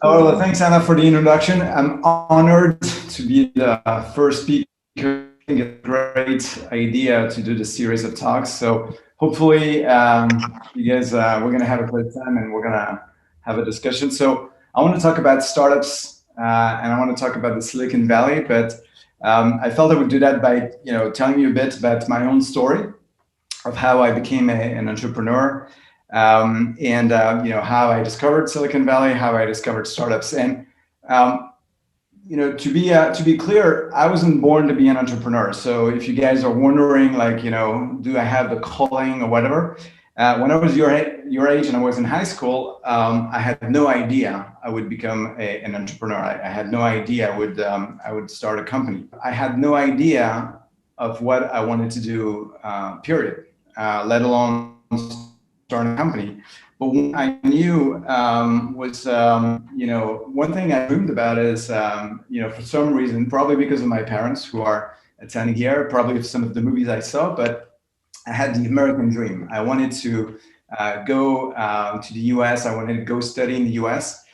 Oh, well, thanks, Anna, for the introduction. I'm honored to be the first speaker. I think it's a great idea to do this series of talks. So hopefully, you guys, we're going to have a great time and we're going to have a discussion. So I want to talk about startups and I want to talk about the Silicon Valley, but I felt I would do that by, telling you a bit about my own story of how I became an entrepreneur, and how I discovered Silicon Valley, how I discovered startups, and um, to be clear, I wasn't born to be an entrepreneur. So if you guys are wondering, like, do I have the calling or whatever? When I was your age and I was in high school, I had no idea I would become an entrepreneur. I had no idea I would start a company. I had no idea of what I wanted to do, period, let alone start a company. But what I knew was, one thing I dreamed about is, for some reason, probably because of my parents who are attending here, probably some of the movies I saw, but I had the American dream. I wanted to go to the US. I wanted to go study in the US.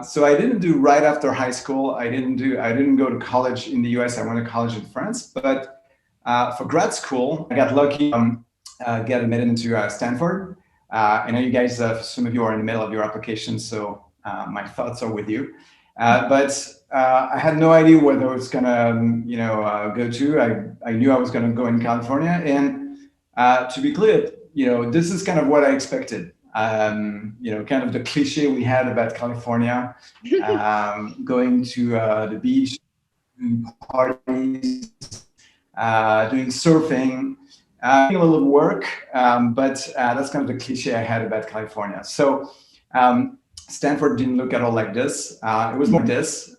So I didn't do right after high school. I didn't go to college in the US. I went to college in France. But for grad school, I got lucky. Get admitted into Stanford. I know you guys, some of you are in the middle of your application, so my thoughts are with you. But I had no idea whether I was gonna, go to. I knew I was gonna go in California, and to be clear, this is kind of what I expected. Kind of the cliche we had about California, going to the beach, doing parties, doing surfing. A little work, but that's kind of the cliche I had about California. So Stanford didn't look at all like this. It was more like this,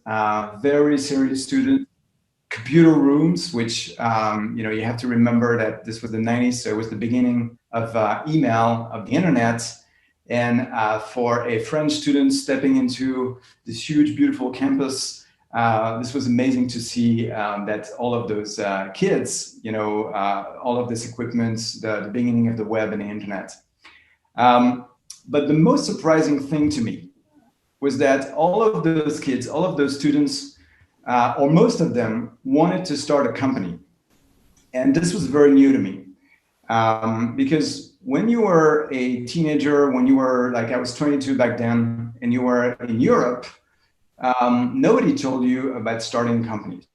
very serious student, computer rooms, which, you have to remember that this was the 90s, so it was the beginning of email, of the internet. And for a French student stepping into this huge, beautiful campus, this was amazing to see that all of those kids, all of this equipment, the beginning of the web and the internet. But the most surprising thing to me was that all of those kids, all of those students, or most of them, wanted to start a company. And this was very new to me. Because when you were a teenager, when you were like, I was 22 back then, and you were in Europe, nobody told you about starting companies.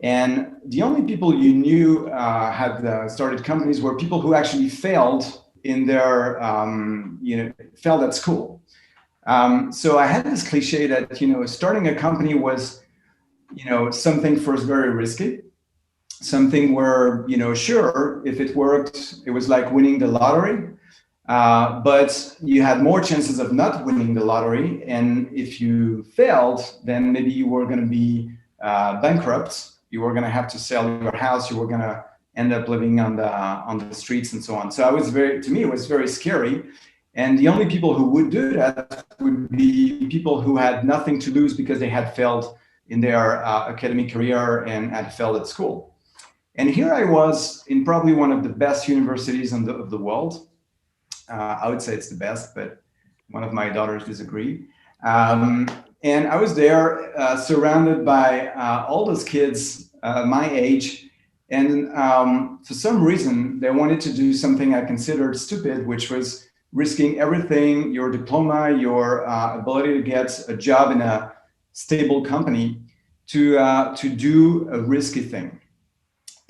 And the only people you knew had started companies were people who actually failed in their, failed at school. So I had this cliche that, starting a company was, something first very risky, something where, sure, if it worked, it was like winning the lottery. But you had more chances of not winning the lottery. And if you failed, then maybe you were going to be bankrupt. You were going to have to sell your house. You were going to end up living on the streets and so on. So to me, it was very scary. And the only people who would do that would be people who had nothing to lose because they had failed in their academic career and had failed at school. And here I was in probably one of the best universities of the world. I would say it's the best, but one of my daughters disagree. And I was there surrounded by all those kids my age. And for some reason, they wanted to do something I considered stupid, which was risking everything, your diploma, your ability to get a job in a stable company to do a risky thing.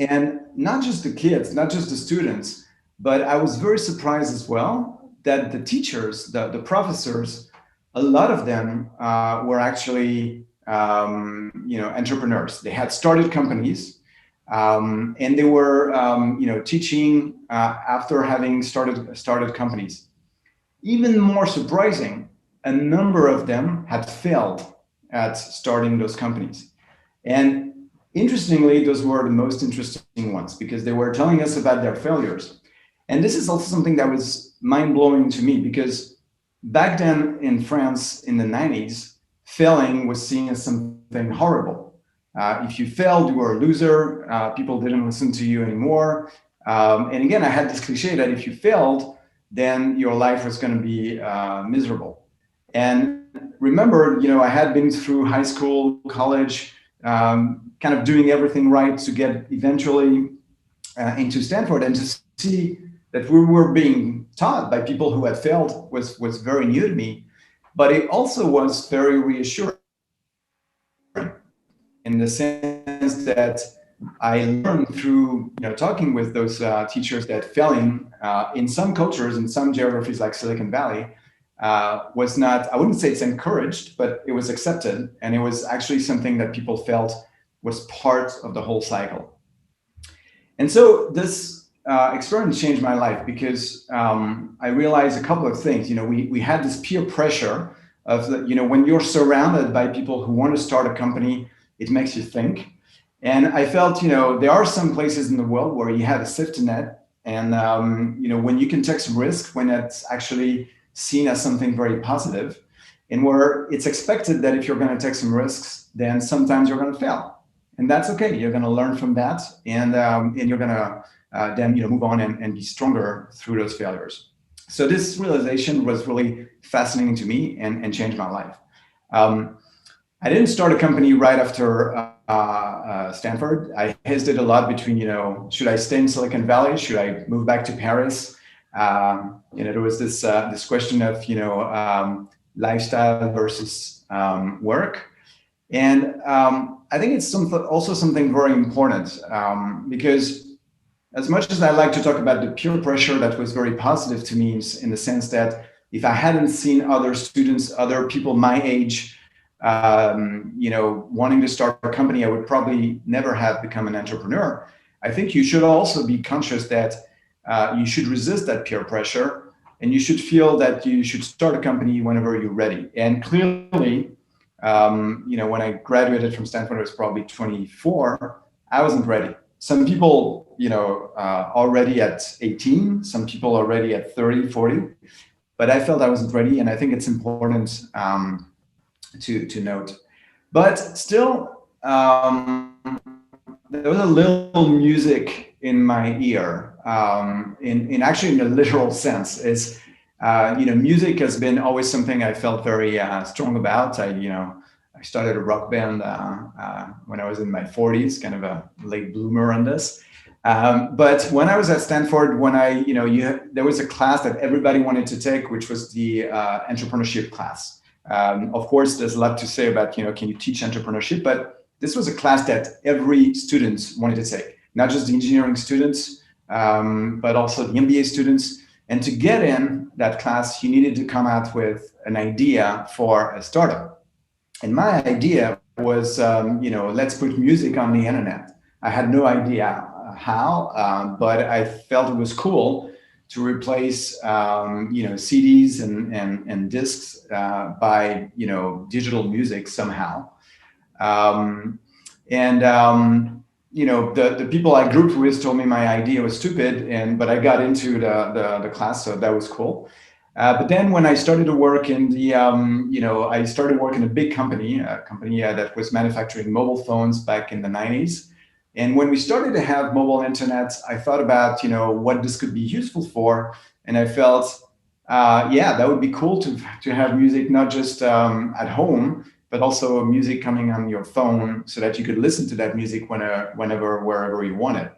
And not just the kids, not just the students, but I was very surprised as well that the teachers, the professors, a lot of them were actually, entrepreneurs. They had started companies, and they were, teaching after having started companies. Even more surprising, a number of them had failed at starting those companies. And interestingly, those were the most interesting ones because they were telling us about their failures. And this is also something that was mind-blowing to me because back then in France in the 90s, failing was seen as something horrible. If you failed, you were a loser. People didn't listen to you anymore. And again, I had this cliche that if you failed, then your life was going to be miserable. And remember, I had been through high school, college, kind of doing everything right to get eventually into Stanford, and to see that we were being taught by people who had failed was very new to me. But it also was very reassuring in the sense that I learned through talking with those teachers that failing in some cultures, in some geographies like Silicon Valley, was not, I wouldn't say it's encouraged, but it was accepted. And it was actually something that people felt was part of the whole cycle. And so this experience changed my life because I realized a couple of things. We had this peer pressure of, when you're surrounded by people who want to start a company, it makes you think. And I felt, there are some places in the world where you have a safety net, and when you can take some risk, when it's actually seen as something very positive, and where it's expected that if you're going to take some risks, then sometimes you're going to fail, and that's okay. You're going to learn from that, and you're going to then move on and be stronger through those failures. So this realization was really fascinating to me and changed my life. I didn't start a company right after Stanford. I hesitated a lot between, should I stay in Silicon Valley? Should I move back to Paris? There was this question of, lifestyle versus work. And I think it's also something very important because as much as I like to talk about the peer pressure that was very positive to me in the sense that if I hadn't seen other students, other people my age, wanting to start a company, I would probably never have become an entrepreneur. I think you should also be conscious that you should resist that peer pressure, and you should feel that you should start a company whenever you're ready. And clearly, when I graduated from Stanford, I was probably 24. I wasn't ready. Some people, already at 18, some people already at 30, 40, but I felt I wasn't ready. And I think it's important to note. But still, there was a little music in my ear, in actually in a literal sense. Is music has been always something I felt very strong about. I started a rock band when I was in my 40s, kind of a late bloomer on this. But when I was at Stanford, when there was a class that everybody wanted to take, which was the entrepreneurship class. Of course, there's a lot to say about, can you teach entrepreneurship? But this was a class that every student wanted to take, not just the engineering students, but also the MBA students. And to get in that class, you needed to come out with an idea for a startup. And my idea was, let's put music on the internet. I had no idea how, but I felt it was cool to replace, CDs and discs by, digital music somehow. The people I grouped with told me my idea was stupid, but I got into the class, so that was cool. But then when I started to work in I started working in a big company, that was manufacturing mobile phones back in the 90s. And when we started to have mobile internet, I thought about, what this could be useful for. And I felt, that would be cool to have music, not just at home, but also music coming on your phone so that you could listen to that music whenever, wherever you wanted.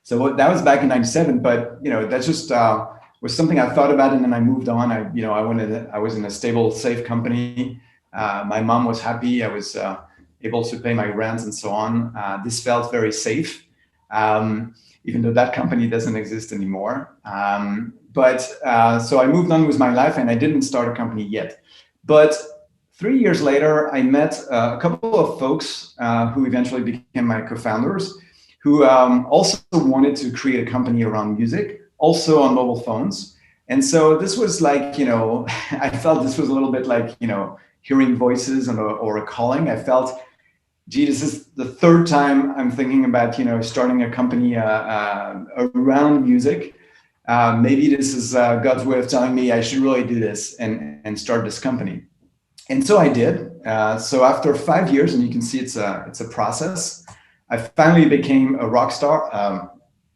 So that was back in 97, but, that just was something I thought about, and then I moved on. I was in a stable, safe company. My mom was happy. I was able to pay my rent and so on. This felt very safe, even though that company doesn't exist anymore. So I moved on with my life, and I didn't start a company yet. But 3 years later, I met a couple of folks who eventually became my co-founders, who also wanted to create a company around music, also on mobile phones. And so this was like, I felt this was a little bit like, hearing voices or a calling. I felt, gee, this is the third time I'm thinking about, starting a company around music. Maybe this is God's way of telling me I should really do this and start this company. And so I did. So after 5 years, and you can see it's a process, I finally became a rock star,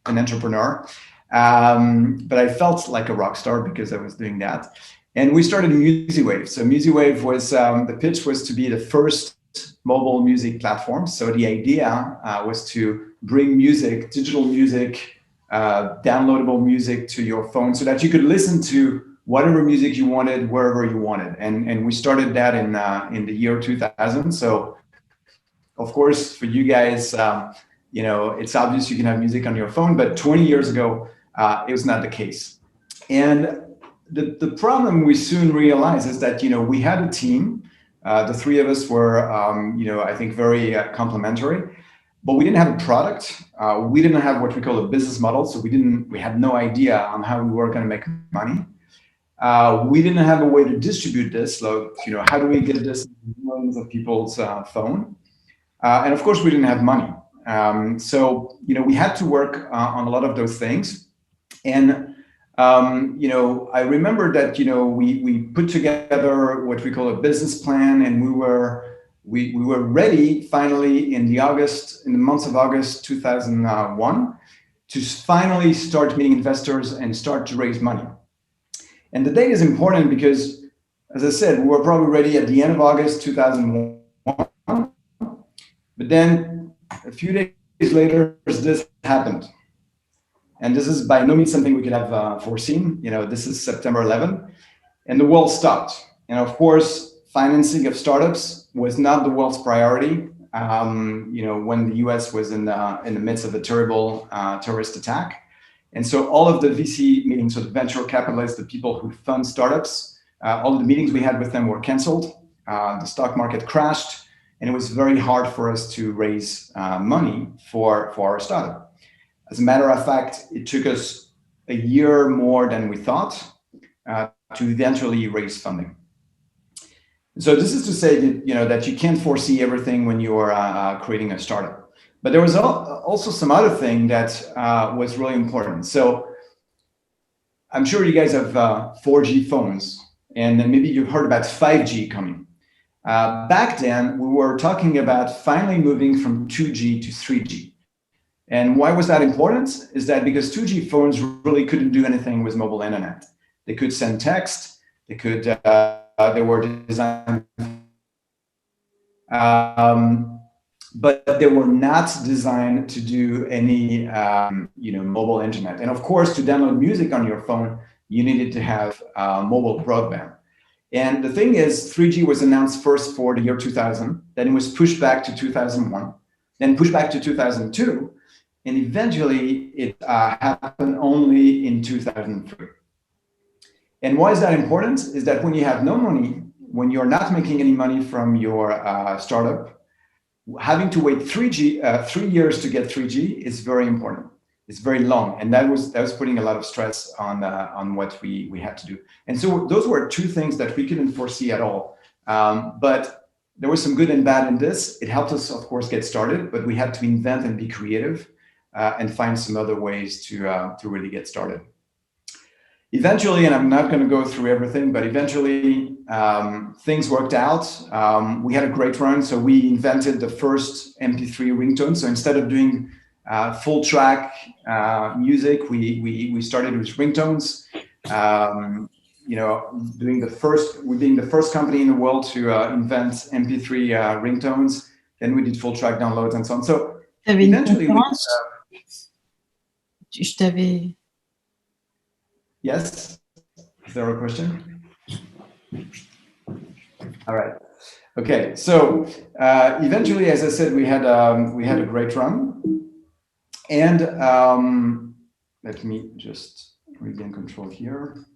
an entrepreneur. But I felt like a rock star because I was doing that. And we started Musiwave. So Musiwave was, the pitch was to be the first mobile music platform. So the idea was to bring music, digital music, downloadable music to your phone so that you could listen to whatever music you wanted, wherever you wanted. And we started that in the year 2000. So of course, for you guys, it's obvious you can have music on your phone, but 20 years ago, it was not the case. And the problem we soon realized is that, we had a team. The three of us were, I think, very complementary, but we didn't have a product. We didn't have what we call a business model. So we had no idea on how we were going to make money. We didn't have a way to distribute this. So, how do we get this in millions of people's phone? And of course, we didn't have money. So, we had to work on a lot of those things. And, I remember that, we put together what we call a business plan, and we were ready finally in the months of August 2001 to finally start meeting investors and start to raise money. And the date is important because, as I said, we were probably ready at the end of August 2001. But then a few days later, this happened. And this is by no means something we could have foreseen. This is September 11, and the world stopped. And of course, financing of startups was not the world's priority. When the US was in the midst of a terrible terrorist attack. And so all of the VC meetings, so the venture capitalists, the people who fund startups, all of the meetings we had with them were canceled. The stock market crashed, and it was very hard for us to raise money for our startup. As a matter of fact, it took us a year more than we thought to eventually raise funding. So this is to say that, that you can't foresee everything when you're creating a startup. But there was also some other thing that was really important. So I'm sure you guys have 4G phones, and then maybe you've heard about 5G coming. Back then, we were talking about finally moving from 2G to 3G. And why was that important? Is that because 2G phones really couldn't do anything with mobile internet. They could send text, they were designed, but they were not designed to do any, mobile internet. And of course, to download music on your phone, you needed to have mobile broadband. And the thing is, 3G was announced first for the year 2000, then it was pushed back to 2001, then pushed back to 2002, and eventually it happened only in 2003. And why is that important? Is that when you have no money, when you're not making any money from your startup, having to wait 3 years to get 3G is very important. It's very long, and that was putting a lot of stress on what we had to do. And so those were two things that we couldn't foresee at all. But there was some good and bad in this. It helped us, of course, get started, but we had to invent and be creative and find some other ways to really get started. Eventually, and I'm not going to go through everything, but eventually things worked out. We had a great run. So we invented the first MP3 ringtone. So instead of doing full track music, we started with ringtones. Being the first company in the world to invent MP3 ringtones. Then we did full track downloads and so on. So eventually, Yes. Is there a question? All right. Okay. So eventually, as I said, we had a great run, and let me just regain control here.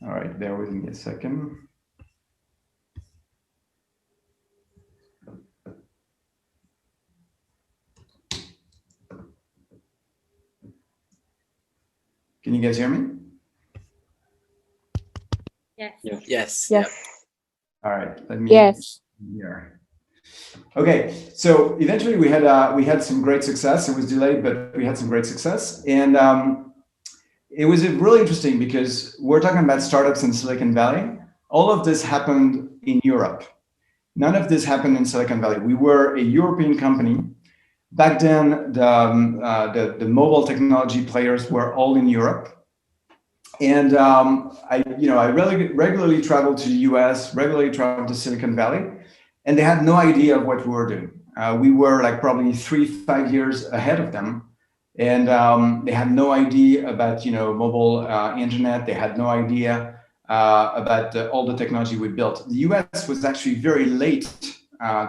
All right. Bear with me a second. Can you guys hear me? Yes. Yes. Yes. All right. Let me. Yes. Here. Okay. So eventually we had some great success. It was delayed, but we had some great success, and it was really interesting because we're talking about startups in Silicon Valley. All of this happened in Europe. None of this happened in Silicon Valley. We were a European company. Back then, the mobile technology players were all in Europe. And I regularly traveled to the US, regularly traveled to Silicon Valley, and they had no idea of what we were doing. We were like probably 3-5 years ahead of them, and they had no idea about mobile internet. They had no idea about all the technology we built. The US was actually very late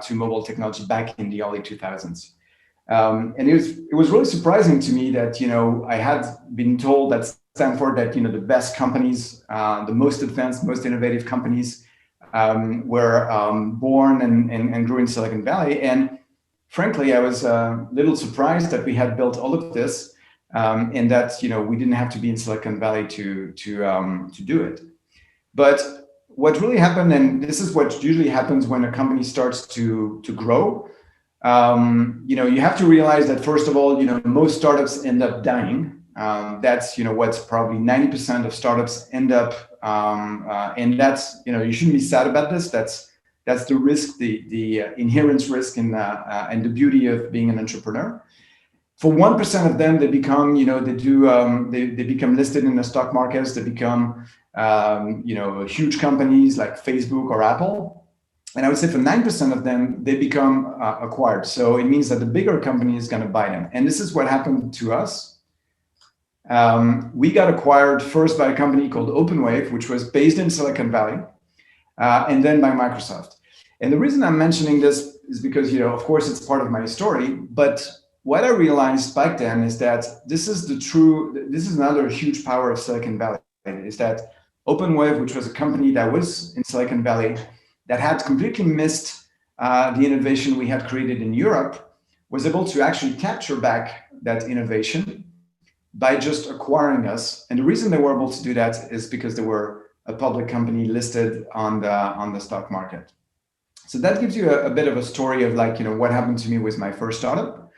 to mobile technology back in the early 2000s. And it was really surprising to me that I had been told at Stanford that the best companies, the most advanced, most innovative companies were born and grew in Silicon Valley. And frankly, I was a little surprised that we had built all of this, and that we didn't have to be in Silicon Valley to do it. But what really happened, and this is what usually happens when a company starts to grow, you have to realize that first of all, most startups end up dying. That's what's probably 90% of startups end up, and that's you shouldn't be sad about this. That's the risk, the inherent risk, and the beauty of being an entrepreneur. For 1% of them, they become they become listed in the stock markets. They become huge companies like Facebook or Apple. And I would say for 9% of them, they become acquired. So it means that the bigger company is going to buy them. And this is what happened to us. We got acquired first by a company called OpenWave, which was based in Silicon Valley, and then by Microsoft. And the reason I'm mentioning this is because, of course, it's part of my story. But what I realized back then is that this is another huge power of Silicon Valley, is that OpenWave, which was a company that was in Silicon Valley, that had completely missed the innovation we had created in Europe, was able to actually capture back that innovation by just acquiring us. And the reason they were able to do that is because they were a public company listed on the stock market. So that gives you a bit of a story of what happened to me with my first startup.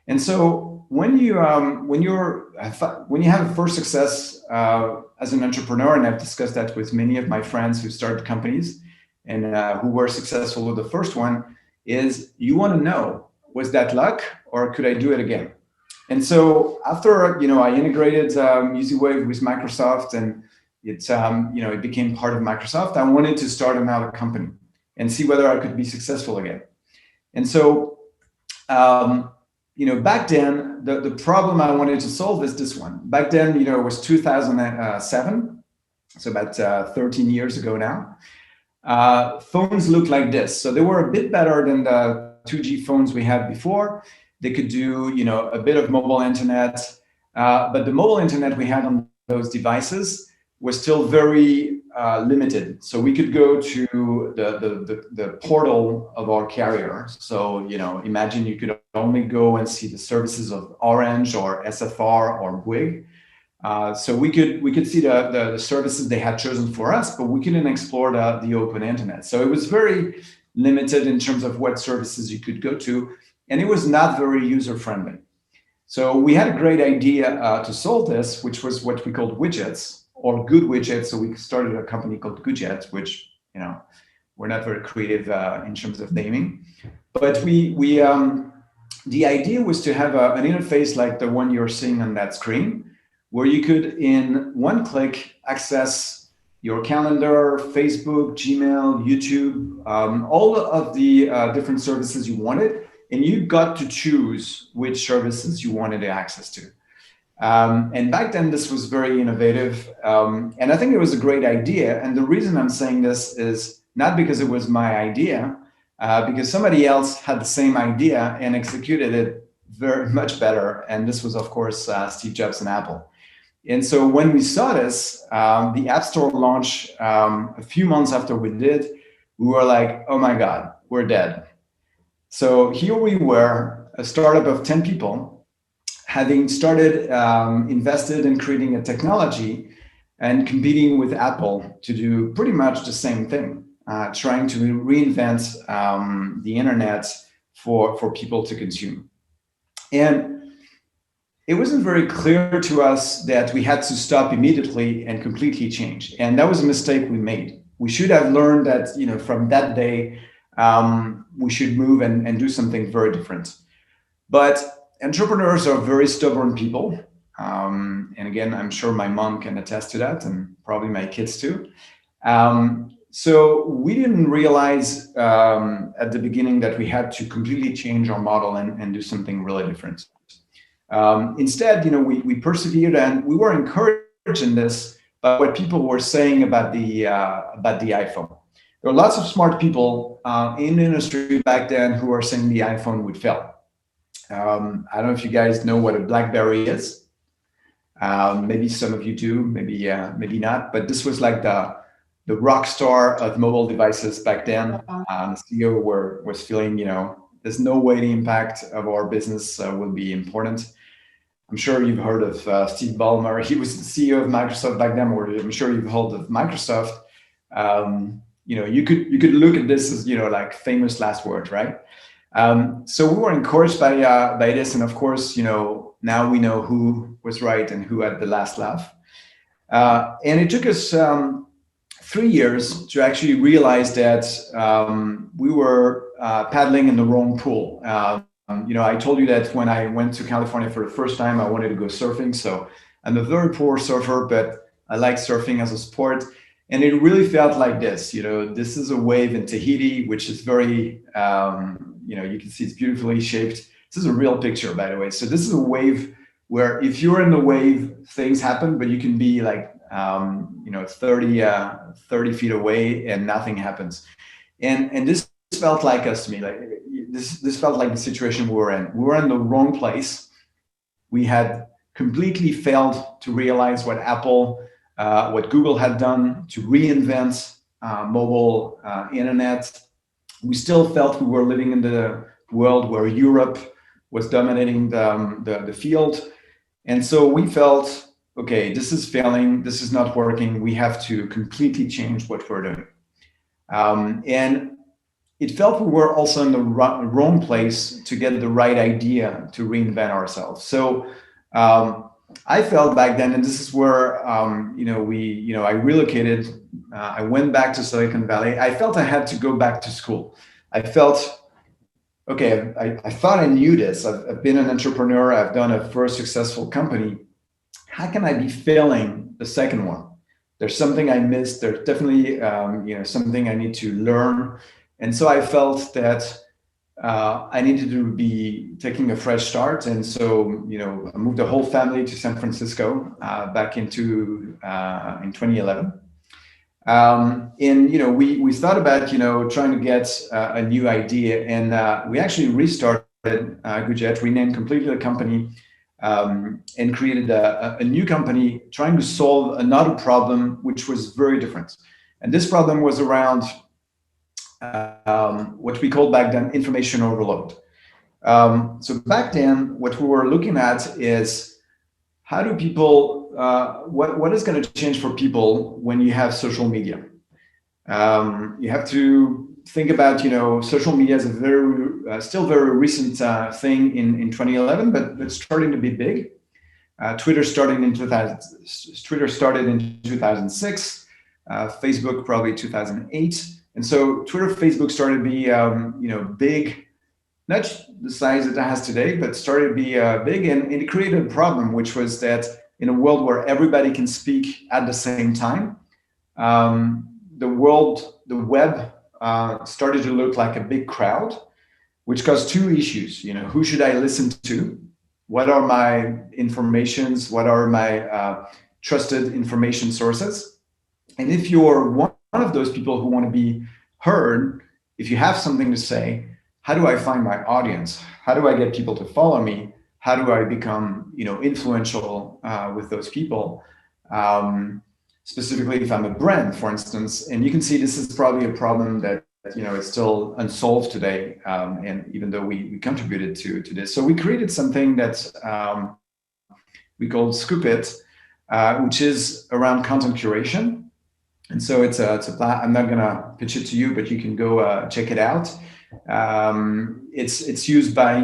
And so when you have a first success as an entrepreneur, and I've discussed that with many of my friends who started companies, and who were successful with the first one, is you want to know, was that luck or could I do it again? And so after I integrated Musiwave with Microsoft, and it became part of Microsoft, I wanted to start another company and see whether I could be successful again. And so back then the problem I wanted to solve is this one. Back then it was 2007, so about 13 years ago now. Phones looked like this. So they were a bit better than the 2G phones we had before. They could do, a bit of mobile internet, but the mobile internet we had on those devices was still very limited. So we could go to the portal of our carrier. So, imagine you could only go and see the services of Orange or SFR or Bouygues. So we could see the services they had chosen for us, but we couldn't explore the open internet. So it was very limited in terms of what services you could go to, and it was not very user-friendly. So we had a great idea to solve this, which was what we called widgets, or good widgets. So we started a company called Goojet, which we're not very creative in terms of naming, but the idea was to have an interface like the one you're seeing on that screen, where you could, in one click, access your calendar, Facebook, Gmail, YouTube, all of the different services you wanted, and you got to choose which services you wanted access to. And back then, this was very innovative, and I think it was a great idea. And the reason I'm saying this is not because it was my idea, because somebody else had the same idea and executed it very much better. And this was, of course, Steve Jobs and Apple. And so when we saw this, the App Store launch a few months after we did, we were like, oh my God, we're dead. So here we were, a startup of 10 people, having started, invested in creating a technology and competing with Apple to do pretty much the same thing, trying to reinvent the internet for people to consume. And it wasn't very clear to us that we had to stop immediately and completely change. And that was a mistake we made. We should have learned that, from that day, we should move and do something very different. But entrepreneurs are very stubborn people. And again, I'm sure my mom can attest to that, and probably my kids too. So we didn't realize at the beginning that we had to completely change our model and do something really different. Instead, we persevered, and we were encouraged in this by what people were saying about the iPhone. There were lots of smart people in the industry back then who were saying the iPhone would fail. I don't know if you guys know what a BlackBerry is. Maybe some of you do, maybe not. But this was like the rock star of mobile devices back then. The CEO was feeling, there's no way the impact of our business will be important. I'm sure you've heard of Steve Ballmer. He was the CEO of Microsoft back then, or I'm sure you've heard of Microsoft. You could look at this as like famous last words, right? So we were encouraged by this, and of course, now we know who was right and who had the last laugh. And it took us 3 years to actually realize that we were paddling in the wrong pool. I told you that when I went to California for the first time, I wanted to go surfing. So I'm a very poor surfer, but I like surfing as a sport. And it really felt like this. This is a wave in Tahiti, which is very, you can see it's beautifully shaped. This is a real picture, by the way. So this is a wave where if you're in the wave, things happen, but you can be like, 30 feet away and nothing happens. And this felt like us to me. Like this felt like the situation we were in. We were in the wrong place. We had completely failed to realize what Apple, what Google had done to reinvent mobile internet. We still felt we were living in the world where Europe was dominating the field. And so we felt, okay, this is failing, this is not working, we have to completely change what we're doing. And it felt we were also in the wrong place to get the right idea to reinvent ourselves. So I felt back then, and this is where I relocated. I went back to Silicon Valley. I felt I had to go back to school. I felt, okay, I thought I knew this. I've been an entrepreneur. I've done a first successful company. How can I be failing the second one? There's something I missed. There's definitely something I need to learn. And so I felt that I needed to be taking a fresh start. And so, I moved the whole family to San Francisco back in 2011. And, we thought about, trying to get a new idea. And we actually restarted Goojet, renamed completely the company, and created a new company trying to solve another problem, which was very different. And this problem was around what we called back then information overload. So back then, what we were looking at is how do people, what is going to change for people when you have social media? You have to think about, social media is a still very recent thing in 2011, but it's starting to be big. Twitter started in 2006, Facebook probably 2008. And so Twitter, Facebook started to be, big, not the size it has today, but started to be big. And it created a problem, which was that in a world where everybody can speak at the same time, the web started to look like a big crowd, which caused two issues. Who should I listen to? What are my informations? What are my trusted information sources? And if you're one of those people who want to be heard, if you have something to say, how do I find my audience? How do I get people to follow me? How do I become, influential with those people? Specifically, if I'm a brand, for instance, and you can see this is probably a problem that is still unsolved today, and even though we contributed to this, so we created something that we called Scoop It, which is around content curation. And so it's a I'm not gonna pitch it to you, but you can go check it out. It's used by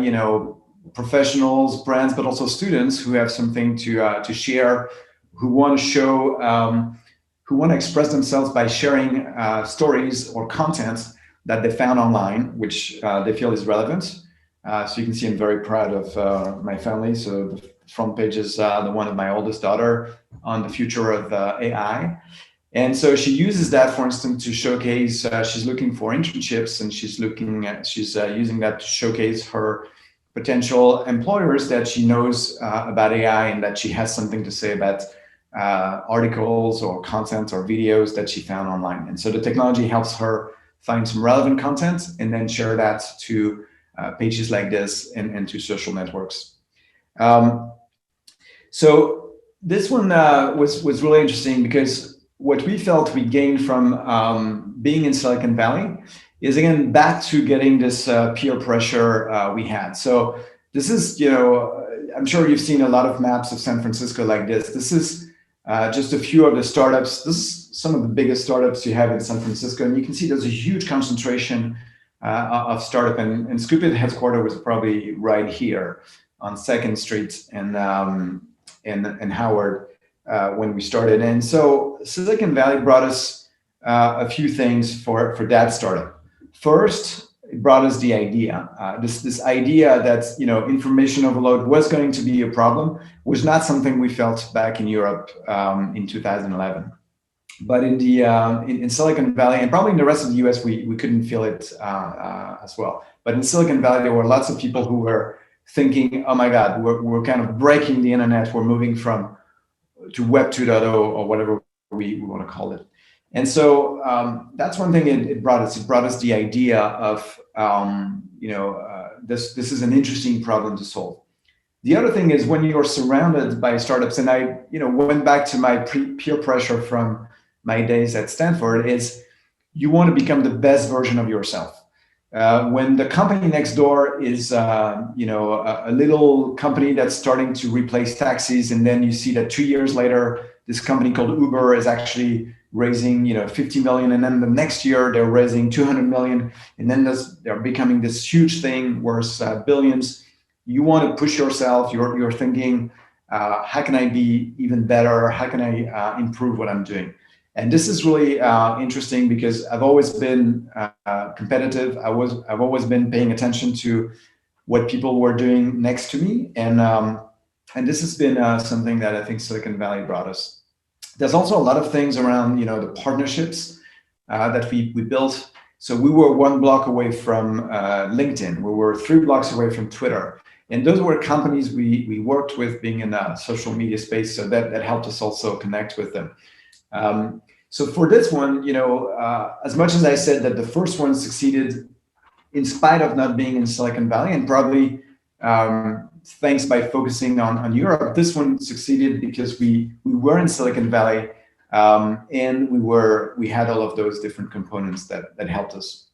professionals, brands, but also students who have something to share, who want to show, who want to express themselves by sharing stories or content that they found online, which they feel is relevant. So you can see I'm very proud of my family. So the front page is the one of my oldest daughter on the future of AI. And so she uses that, for instance, to showcase. She's looking for internships, and she's using that to showcase her potential employers that she knows about AI and that she has something to say about articles or content or videos that she found online. And so the technology helps her find some relevant content and then share that to pages like this and to social networks. So this one was really interesting because what we felt we gained from being in Silicon Valley is, again, back to getting this peer pressure we had. So this is, I'm sure you've seen a lot of maps of San Francisco like this. This is just a few of the startups. This is some of the biggest startups you have in San Francisco. And you can see there's a huge concentration of startup. And Scoop.It headquarters was probably right here on 2nd Street and Howard when we started. And so Silicon Valley brought us a few things for that startup. First, it brought us the idea. This idea that information overload was going to be a problem was not something we felt back in Europe in 2011. But in Silicon Valley, and probably in the rest of the US, we couldn't feel it as well. But in Silicon Valley, there were lots of people who were thinking, oh my God, we're kind of breaking the internet. We're moving to Web 2.0 or whatever we want to call it. And so that's one thing it brought us. It brought us the idea of, this is an interesting problem to solve. The other thing is, when you're surrounded by startups, and I went back to my peer pressure from my days at Stanford, is you want to become the best version of yourself. When the company next door is, a little company that's starting to replace taxis, and then you see that 2 years later, this company called Uber is actually raising, 50 million, and then the next year they're raising 200 million, and then they're becoming this huge thing worth billions. You want to push yourself. You're thinking, how can I be even better? How can I improve what I'm doing? And this is really interesting because I've always been competitive. I've always been paying attention to what people were doing next to me, and this has been something that I think Silicon Valley brought us. There's also a lot of things around the partnerships that we built. So we were 1 block away from LinkedIn. We were 3 blocks away from Twitter. And those were companies we worked with, being in a social media space. So that helped us also connect with them. So for this one, as much as I said that the first one succeeded in spite of not being in Silicon Valley, and probably thanks by focusing on Europe, this one succeeded because we were in Silicon Valley, and we had all of those different components that helped us.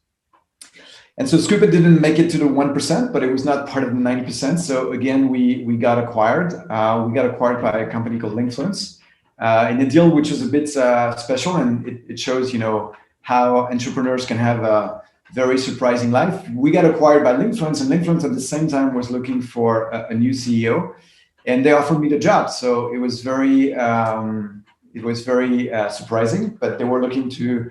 And so Scoop.It didn't make it to the 1%, but it was not part of the 90%. So again, we got acquired. We got acquired by a company called Linkfluence, in a deal which was a bit special, and it shows how entrepreneurs can have a very surprising life. We got acquired by Linkfluence, and Linkfluence at the same time was looking for a new CEO, and they offered me the job. So it was very surprising, but they were looking to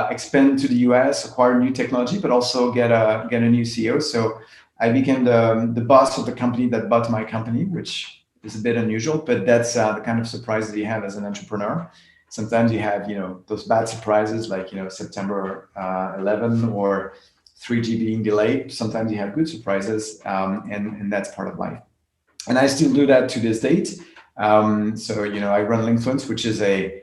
expand to the US, acquire new technology, but also get a new CEO. So I became the boss of the company that bought my company, which is a bit unusual, but that's the kind of surprise that you have as an entrepreneur. Sometimes you have, those bad surprises like, September 11 or 3G being delayed. Sometimes you have good surprises, and that's part of life. And I still do that to this date. So, I run Linkfluence, which is a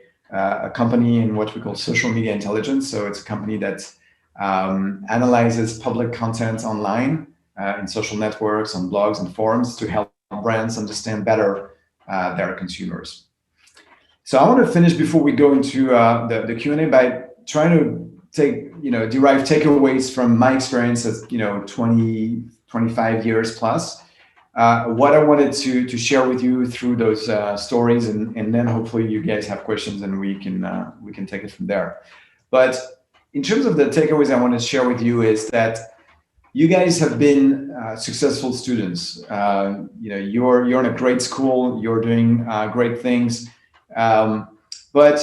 company in what we call social media intelligence. So it's a company that analyzes public content online, in social networks, on blogs and forums, to help brands understand better their consumers. So I want to finish before we go into the Q&A by trying to derive takeaways from my experience as 20, 25 years plus. What I wanted to share with you through those stories, and then hopefully you guys have questions and we can take it from there. But in terms of the takeaways I want to share with you is that you guys have been successful students. You're in a great school. You're doing great things. But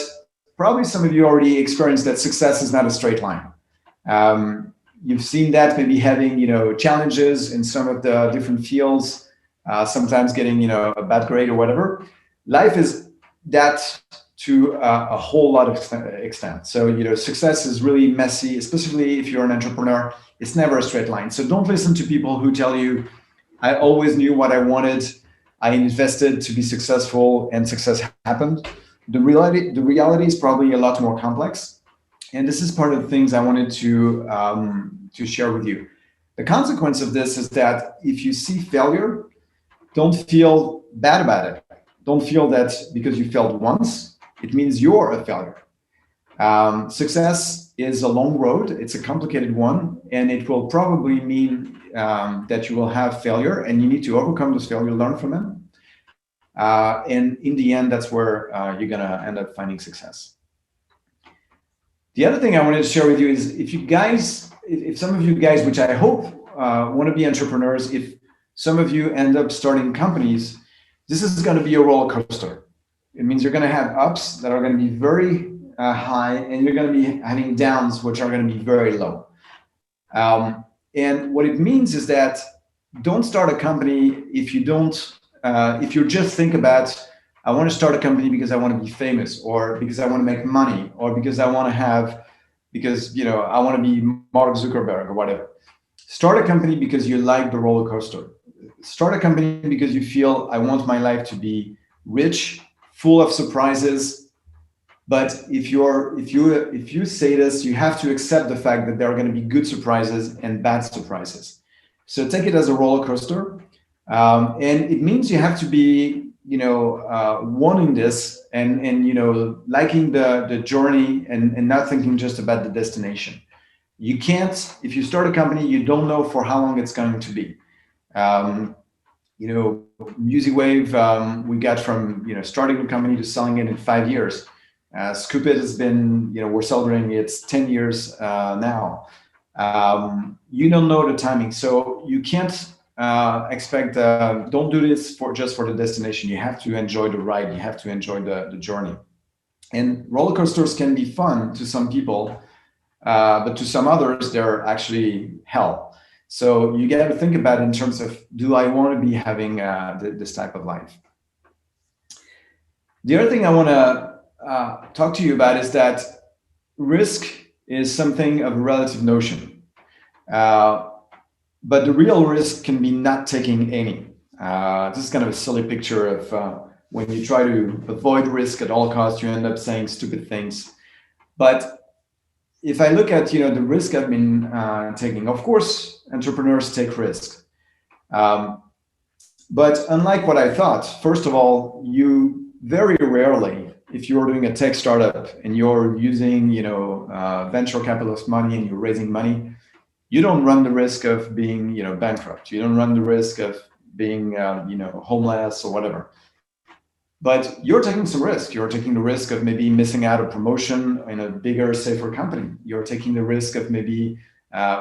probably some of you already experienced that success is not a straight line. you've seen that maybe having, challenges in some of the different fields, sometimes getting, a bad grade or whatever. Life is that to a whole lot of extent. So, success is really messy, especially if you're an entrepreneur. It's never a straight line. So don't listen to people who tell you, I always knew what I wanted. I invested to be successful and success happened. The reality is probably a lot more complex. And this is part of the things I wanted to share with you. The consequence of this is that if you see failure, don't feel bad about it. Don't feel that because you failed once, it means you're a failure. Success is a long road. It's a complicated one, and it will probably mean that you will have failure, and you need to overcome this failure, learn from it. And in the end, that's where you're going to end up finding success. The other thing I wanted to share with you is if some of you guys, which I hope want to be entrepreneurs, if some of you end up starting companies, this is going to be a roller coaster. It means you're going to have ups that are going to be very high, and you're going to be having downs, which are going to be very low. And what it means is that don't start a company if you just think about, I want to start a company because I want to be famous, or because I want to make money, or because I want to I want to be Mark Zuckerberg or whatever. Start a company because you like the roller coaster. Start a company because you feel, I want my life to be rich, full of surprises. But if you say this, you have to accept the fact that there are going to be good surprises and bad surprises. So take it as a roller coaster. And it means you have to be, wanting this and liking the journey and not thinking just about the destination. You can't, if you start a company, you don't know for how long it's going to be. Musiwave, we got from, starting a company to selling it in 5 years. Koh-Ed has been, we're celebrating its 10 years now. You don't know the timing, so you can't expect, don't do this just for the destination. You have to enjoy the ride. You have to enjoy the journey. And roller coasters can be fun to some people, but to some others, they're actually hell. So you got to think about it in terms of, do I want to be having this type of life? The other thing I want to talk to you about is that risk is something of a relative notion. But the real risk can be not taking any. This is kind of a silly picture of when you try to avoid risk at all costs, you end up saying stupid things. But if I look at the risk I've been taking, of course, entrepreneurs take risks. But unlike what I thought, first of all, you very rarely, if you're doing a tech startup and you're using venture capitalist money and you're raising money, you don't run the risk of being bankrupt. You don't run the risk of being homeless or whatever. But you're taking some risk. You're taking the risk of maybe missing out a promotion in a bigger, safer company. You're taking the risk of maybe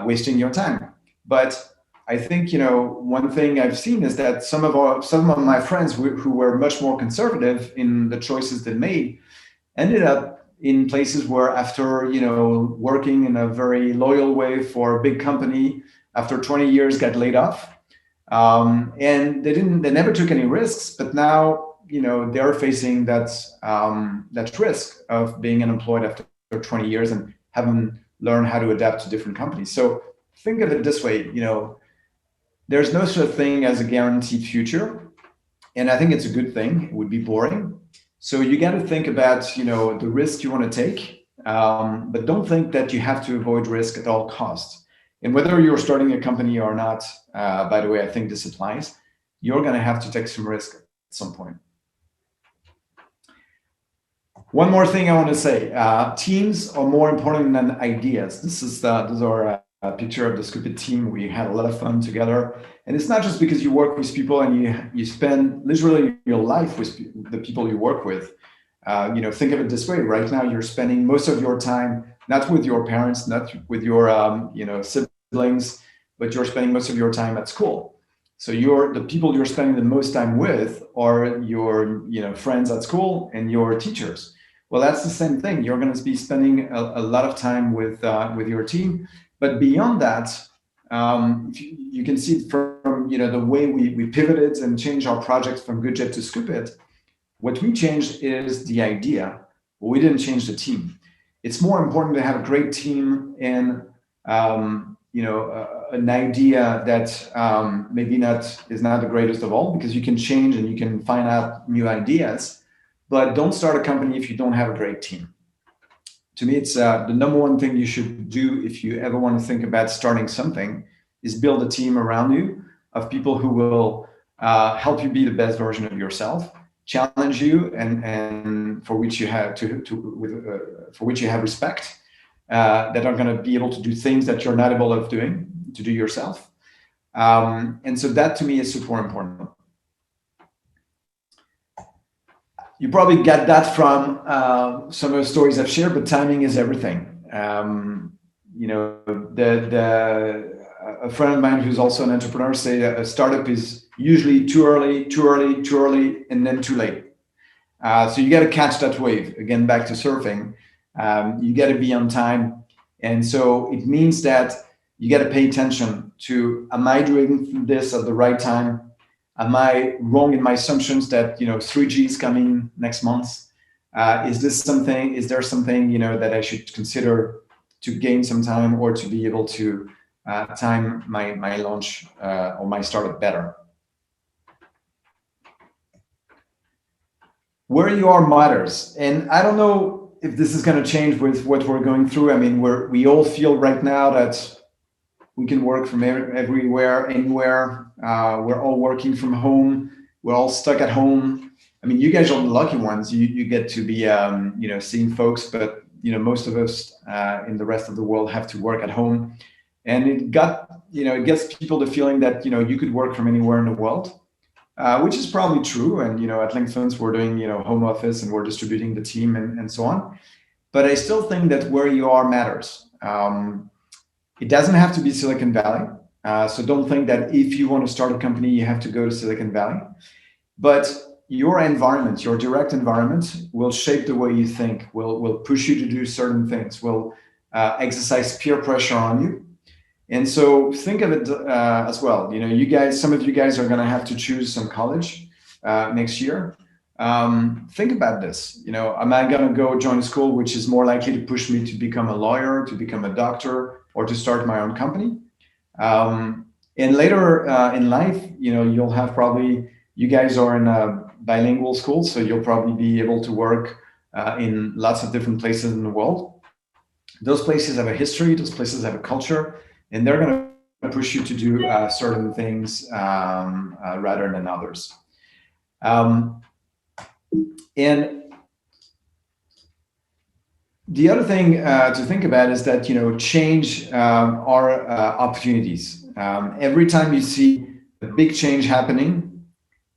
wasting your time. But I think one thing I've seen is that some of my friends who were much more conservative in the choices they made ended up in places where, after working in a very loyal way for a big company, after 20 years got laid off, and they never took any risks. But now they're facing that risk of being unemployed after 20 years and haven't learned how to adapt to different companies. So think of it this way: there's no such thing as a guaranteed future, and I think it's a good thing. It would be boring. So you got to think about the risk you want to take, but don't think that you have to avoid risk at all costs. And whether you're starting a company or not, by the way, I think this applies. You're going to have to take some risk at some point. One more thing I want to say: teams are more important than ideas. These are a picture of the Koh-Ed team. We had a lot of fun together, and it's not just because you work with people and you spend literally your life with the people you work with. Think of it this way: right now, you're spending most of your time not with your parents, not with your siblings, but you're spending most of your time at school. So the people you're spending the most time with are your friends at school and your teachers. Well, that's the same thing. You're going to be spending a lot of time with your team. But beyond that, you can see from the way we pivoted and changed our project from Goojet to Scoop.It. What we changed is the idea, but we didn't change the team. It's more important to have a great team and an idea that maybe is not the greatest of all, because you can change and you can find out new ideas, but don't start a company if you don't have a great team. To me, it's the number one thing you should do if you ever want to think about starting something is build a team around you of people who will help you be the best version of yourself, challenge you, and for which you have for which you have respect, that are going to be able to do things that you're not able to do yourself. And so that to me is super important. You probably get that from some of the stories I've shared, but timing is everything. A friend of mine who's also an entrepreneur say that a startup is usually too early, and then too late. So you got to catch that wave. Again, back to surfing. You got to be on time. And so it means that you got to pay attention to, am I doing this at the right time? Am I wrong in my assumptions that 3G is coming next month? Is there something that I should consider to gain some time, or to be able to time my launch or my startup better? Where you are matters, and I don't know if this is going to change with what we're going through. I mean, we all feel right now that we can work from everywhere, anywhere. We're all working from home. We're all stuck at home. I mean, you guys are the lucky ones. You get to be, seeing folks, but most of us in the rest of the world have to work at home, and it gets people the feeling that you could work from anywhere in the world, which is probably true. And at Linkfluence, we're doing home office, and we're distributing the team and so on. But I still think that where you are matters. It doesn't have to be Silicon Valley. So don't think that if you want to start a company, you have to go to Silicon Valley. But your environment, your direct environment, will shape the way you think, will push you to do certain things, will exercise peer pressure on you. And so think of it as well. Some of you guys are going to have to choose some college next year. Think about this. Am I going to go join a school which is more likely to push me to become a lawyer, to become a doctor, or to start my own company? And later in life, you'll have you guys are in a bilingual school, so you'll probably be able to work in lots of different places in the world. Those places have a history, those places have a culture, and they're going to push you to do certain things rather than others. And the other thing to think about is that change are opportunities. Every time you see a big change happening,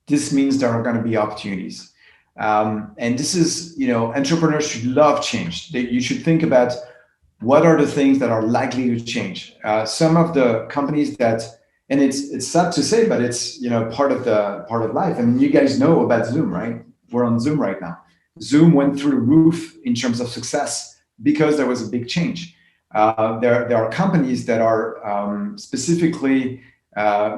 this means there are going to be opportunities. And this is, entrepreneurs should love change. You should think about what are the things that are likely to change. Some of the companies that, and it's sad to say, but it's part of life. I mean, you guys know about Zoom, right? We're on Zoom right now. Zoom went through the roof in terms of success because there was a big change. There are companies that are specifically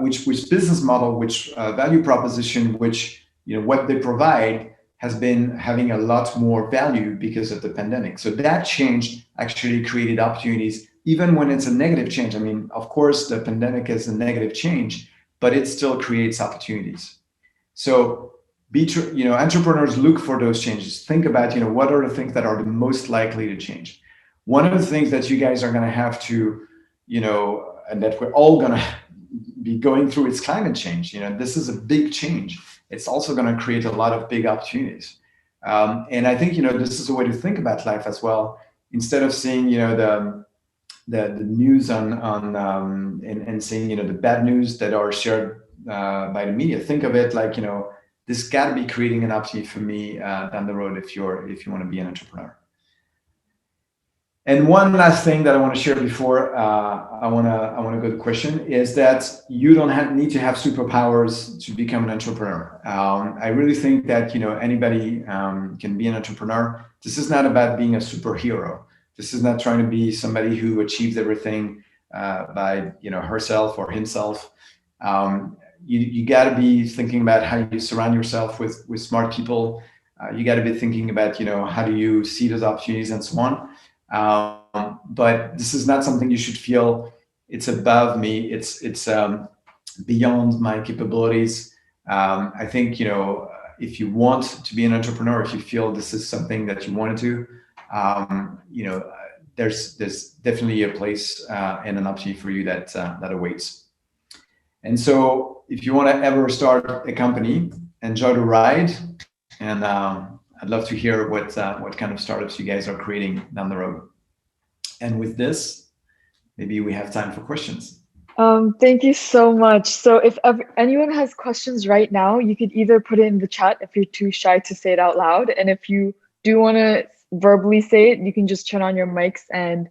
which business model, which value proposition, which what they provide has been having a lot more value because of the pandemic. So that change actually created opportunities, even when it's a negative change. I mean, of course, the pandemic is a negative change, but it still creates opportunities. So entrepreneurs look for those changes. Think about, what are the things that are the most likely to change. One of the things that you guys are going to have to, and that we're all going to be going through is climate change. This is a big change. It's also going to create a lot of big opportunities. And I think, this is a way to think about life as well. Instead of seeing, the news and seeing, the bad news that are shared by the media, think of it like, this got to be creating an opportunity for me down the road if you want to be an entrepreneur. And one last thing that I want to share before I want to go to the question is that you don't need to have superpowers to become an entrepreneur. I really think that anybody can be an entrepreneur. This is not about being a superhero. This is not trying to be somebody who achieves everything by herself or himself. You got to be thinking about how you surround yourself with smart people. You got to be thinking about how do you see those opportunities and so on. But this is not something you should feel it's above me. It's beyond my capabilities. I think if you want to be an entrepreneur, if you feel this is something that you want to do, there's definitely a place and an opportunity for you that awaits. And so if you want to ever start a company, enjoy the ride. And I'd love to hear what kind of startups you guys are creating down the road. And with this, maybe we have time for questions. Thank you so much. So if anyone has questions right now, you could either put it in the chat if you're too shy to say it out loud. And if you do want to verbally say it, you can just turn on your mics and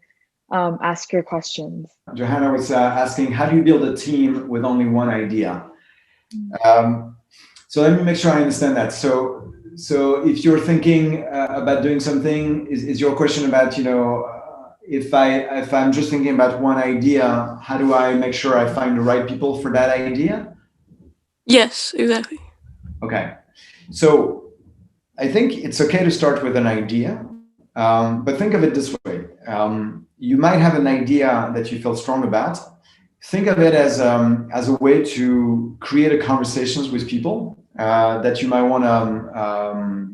ask your questions. Johanna was asking, how do you build a team with only one idea? So let me make sure I understand that. So if you're thinking about doing something, is your question about, if I'm just thinking about one idea, how do I make sure I find the right people for that idea? Yes, exactly. Okay. So I think it's okay to start with an idea, but think of it this way. You might have an idea that you feel strong about. Think of it as a way to create a conversations with people that you might want to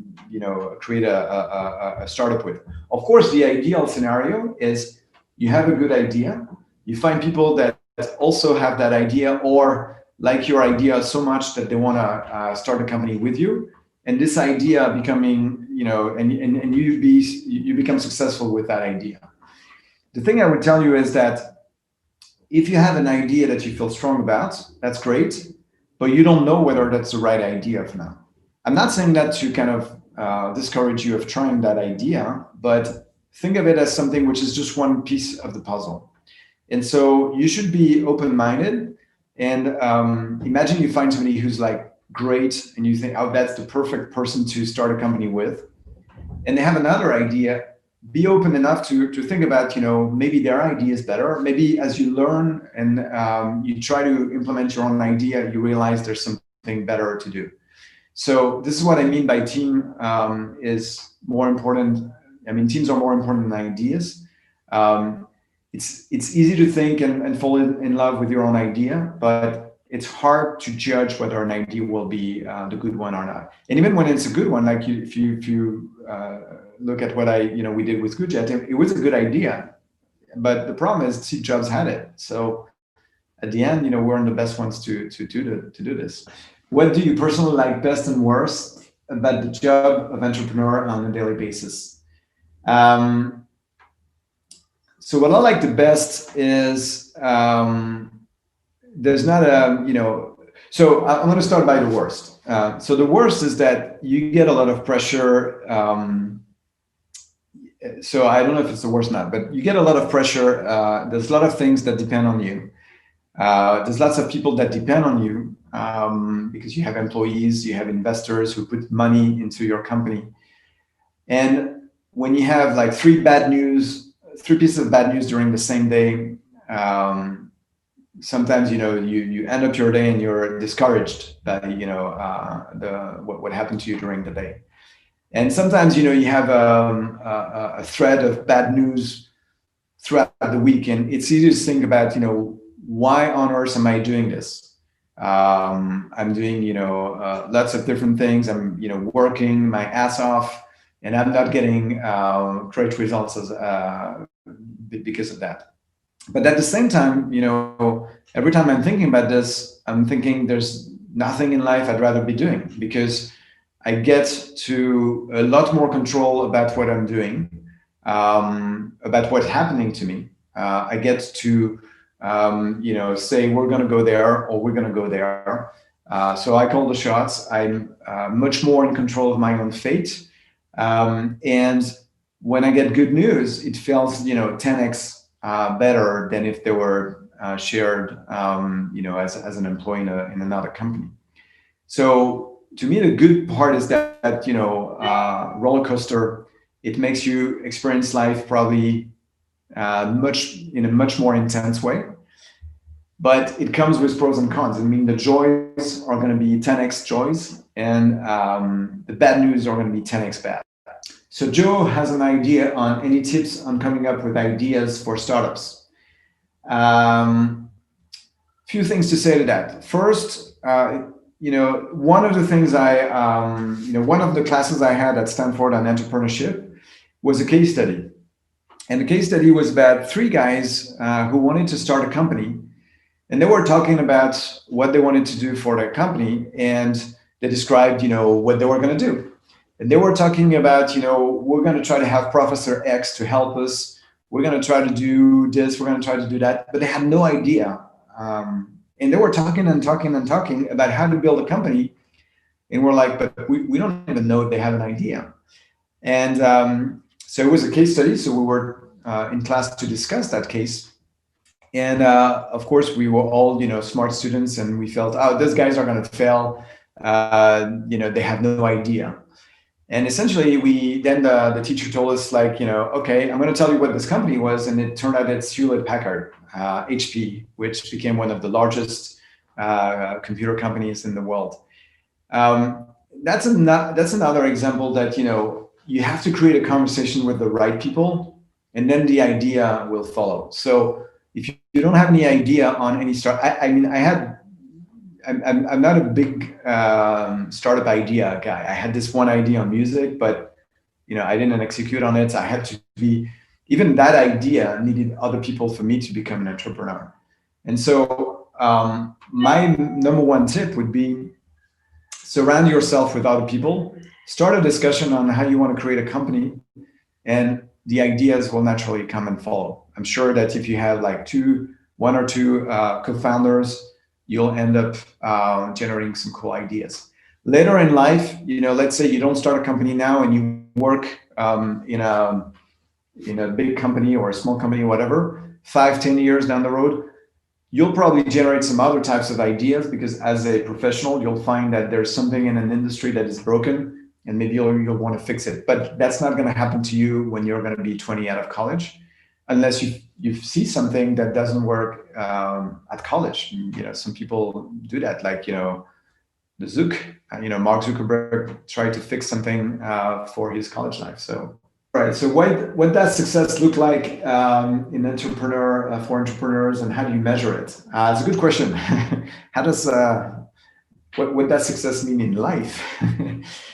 create a startup with. Of course, the ideal scenario is you have a good idea, you find people that also have that idea or like your idea so much that they want to start a company with you, and this idea becoming, and you become successful with that idea. The thing I would tell you is that if you have an idea that you feel strong about, that's great, but you don't know whether that's the right idea for now. I'm not saying that to kind of discourage you of trying that idea, but think of it as something which is just one piece of the puzzle. And so you should be open-minded and imagine you find somebody who's like great and you think, oh, that's the perfect person to start a company with. And they have another idea. Be open enough to think about, maybe their idea is better. Maybe as you learn and you try to implement your own idea, you realize there's something better to do. So this is what I mean by team is more important. I mean, teams are more important than ideas. It's easy to think and fall in love with your own idea, but it's hard to judge whether an idea will be the good one or not. And even when it's a good one, like if you look at what we did with Goojet, it was a good idea, but the problem is Steve Jobs had it. So at the end, we're one of the best ones to do this. What do you personally like best and worst about the job of entrepreneur on a daily basis? So what I like the best is there's not a, so I'm going to start by the worst. So the worst is that you get a lot of pressure. So I don't know if it's the worst or not, but you get a lot of pressure. There's a lot of things that depend on you. There's lots of people that depend on you because you have employees, you have investors who put money into your company. And when you have like three pieces of bad news during the same day, sometimes you end up your day and you're discouraged by what happened to you during the day. And sometimes you have a thread of bad news throughout the week, and it's easy to think about why on earth am I doing this? I'm doing lots of different things. I'm working my ass off, and I'm not getting great results because of that. But at the same time, every time I'm thinking about this, I'm thinking there's nothing in life I'd rather be doing, because I get to a lot more control about what I'm doing, about what's happening to me. I get to say we're going to go there or we're going to go there. So I call the shots. I'm much more in control of my own fate. And when I get good news, it feels 10x better than if they were shared as an employee in another company. So to me, the good part is that roller coaster. It makes you experience life probably in a much more intense way. But it comes with pros and cons. I mean, the joys are going to be 10x joys, and the bad news are going to be 10x bad. So Joe has an idea on any tips on coming up with ideas for startups. Few things to say to that. First, one of the things one of the classes I had at Stanford on entrepreneurship was a case study. And the case study was about three guys who wanted to start a company. And they were talking about what they wanted to do for their company. And they described, what they were going to do. And they were talking about, we're going to try to have Professor X to help us. We're going to try to do this. We're going to try to do that. But they had no idea. And they were talking and talking and talking about how to build a company. And we're like, but we don't even know if they have an idea. And so it was a case study. So we were in class to discuss that case. And of course, we were all, smart students, and we felt, oh, these guys are going to fail. They have no idea. And essentially, then the teacher told us, like, okay, I'm going to tell you what this company was. And it turned out it's Hewlett-Packard, HP, which became one of the largest computer companies in the world. That's another example that, you have to create a conversation with the right people, and then the idea will follow. So if you don't have any idea on any start, I'm not a big startup idea guy. I had this one idea on music, but I didn't execute on it. I had to be, even that idea needed other people for me to become an entrepreneur. And so my number one tip would be surround yourself with other people, start a discussion on how you want to create a company, and the ideas will naturally come and follow. I'm sure that if you have like one or two co-founders, you'll end up generating some cool ideas. Later in life, let's say you don't start a company now and you work in a big company or a small company, whatever, 5-10 years down the road, you'll probably generate some other types of ideas, because as a professional, you'll find that there's something in an industry that is broken, and maybe you'll want to fix it. But that's not going to happen to you when you're going to be 20 out of college, unless you see something that doesn't work at college. Some people do that, like, Mark Zuckerberg tried to fix something for his college life. So, right. So what does success look like in for entrepreneurs, and how do you measure it? It's a good question. How does what does success mean in life?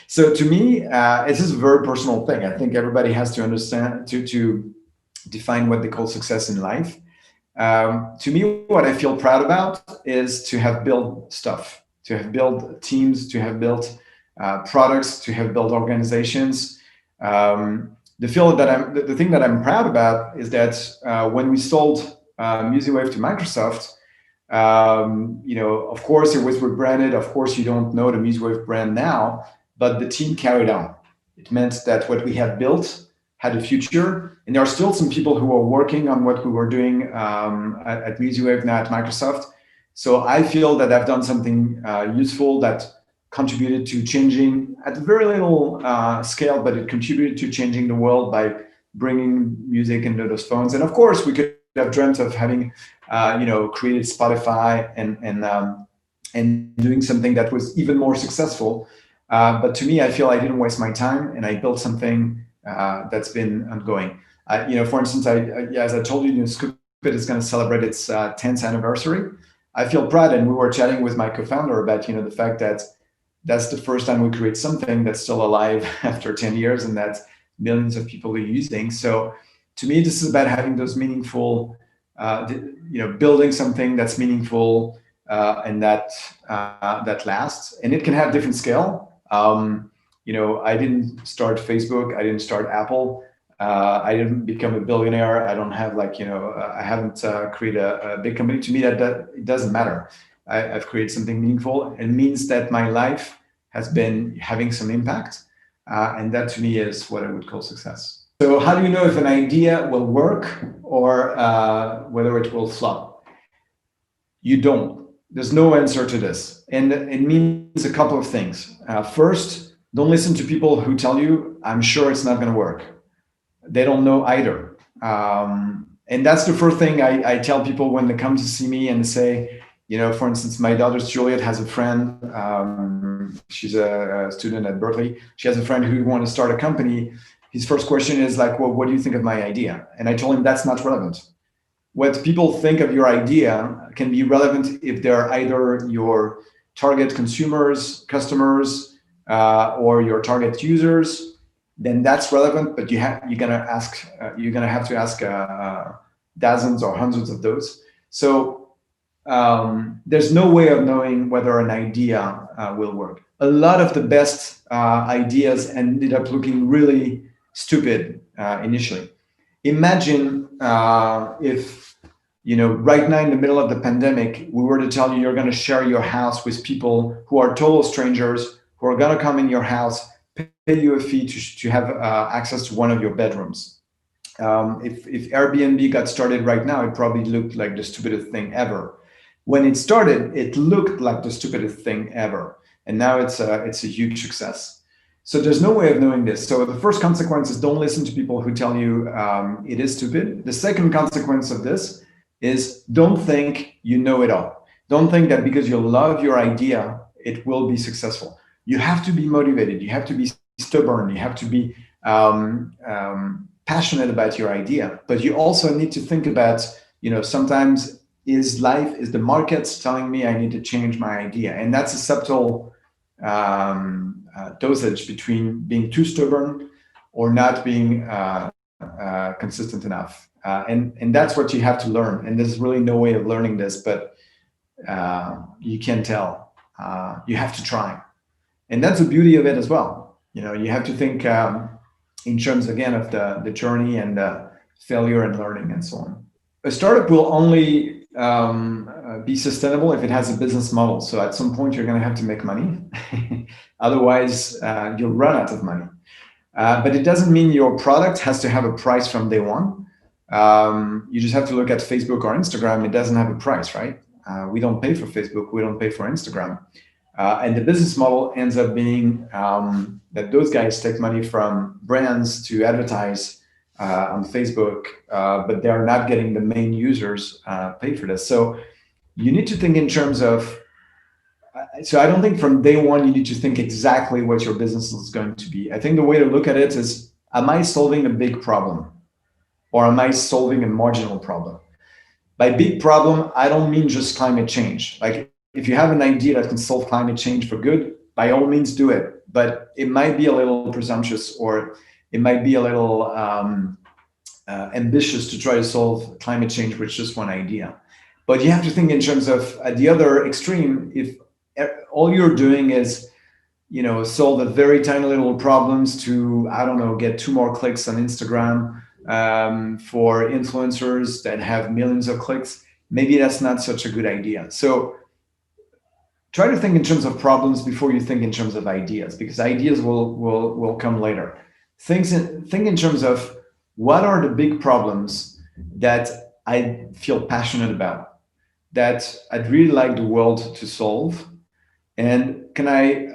So to me, it's just a very personal thing. I think everybody has to understand to define what they call success in life. To me, what I feel proud about is to have built stuff, to have built teams, to have built products, to have built organizations. The thing that I'm proud about is that when we sold Musiwave to Microsoft, of course it was rebranded. Of course, you don't know the Musiwave brand now, but the team carried on. It meant that what we had built had a future, and there are still some people who are working on what we were doing at Musiwave now at Microsoft. So I feel that I've done something useful that contributed to changing, at a very little scale, but it contributed to changing the world by bringing music into those phones. And of course, we could have dreamt of having, created Spotify and doing something that was even more successful. But to me, I feel I didn't waste my time, and I built something that's been ongoing. For instance, as I told you, Scoop It is going to celebrate its 10th anniversary. I feel proud, and we were chatting with my co-founder about the fact that that's the first time we create something that's still alive after 10 years, and that millions of people are using. So to me, this is about having those meaningful, building something that's meaningful and that lasts, and it can have different scale. I didn't start Facebook. I didn't start Apple. I didn't become a billionaire. I don't have I haven't created a big company. To me, that it doesn't matter. I've created something meaningful. It means that my life has been having some impact. And that to me is what I would call success. So how do you know if an idea will work or whether it will flop? You don't. There's no answer to this. And it means a couple of things. First, don't listen to people who tell you, I'm sure it's not going to work. They don't know either. And that's the first thing I tell people when they come to see me and say, you know, for instance, my daughter Juliet has a friend. She's a student at Berkeley. She has a friend who wants to start a company. His first question is like, well, what do you think of my idea? And I told him that's not relevant. What people think of your idea can be relevant if they're either your target consumers, customers, or your target users. Then that's relevant. But you're gonna have to ask dozens or hundreds of those. So there's no way of knowing whether an idea will work. A lot of the best ideas ended up looking really stupid initially. Imagine if, you know, right now in the middle of the pandemic, we were to tell you you're going to share your house with people who are total strangers, who are going to come in your house, pay you a fee to have access to one of your bedrooms. If Airbnb got started right now, it probably looked like the stupidest thing ever. When it started, it looked like the stupidest thing ever. And now it's a huge success. So there's no way of knowing this. So the first consequence is don't listen to people who tell you it is stupid. The second consequence of this is don't think you know it all. Don't think that because you love your idea, it will be successful. You have to be motivated. You have to be stubborn. You have to be passionate about your idea. But you also need to think about, you know, sometimes is the market telling me I need to change my idea? And that's a subtle dosage between being too stubborn or not being consistent enough. And that's what you have to learn. And there's really no way of learning this, but you can tell. You have to try. And that's the beauty of it as well. You know, you have to think in terms, again, of the journey and failure and learning and so on. A startup will only be sustainable if it has a business model. So at some point, you're going to have to make money. Otherwise, you'll run out of money. But it doesn't mean your product has to have a price from day one. You just have to look at Facebook or Instagram. It doesn't have a price, right? We don't pay for Facebook. We don't pay for Instagram. And the business model ends up being that those guys take money from brands to advertise on Facebook, but they are not getting the main users pay for this. So you need to think in terms of, so I don't think from day one you need to think exactly what your business is going to be. I think the way to look at it is, am I solving a big problem or am I solving a marginal problem? By big problem, I don't mean just climate change. Like if you have an idea that can solve climate change for good, by all means do it. But it might be a little presumptuous, or it might be a little ambitious to try to solve climate change with just one idea. But you have to think in terms of, at the other extreme, if all you're doing is, you know, solve a very tiny little problems to, I don't know, get 2 more clicks on Instagram for influencers that have millions of clicks, maybe that's not such a good idea. So try to think in terms of problems before you think in terms of ideas, because ideas will come later. Think in terms of, what are the big problems that I feel passionate about, that I'd really like the world to solve? And can I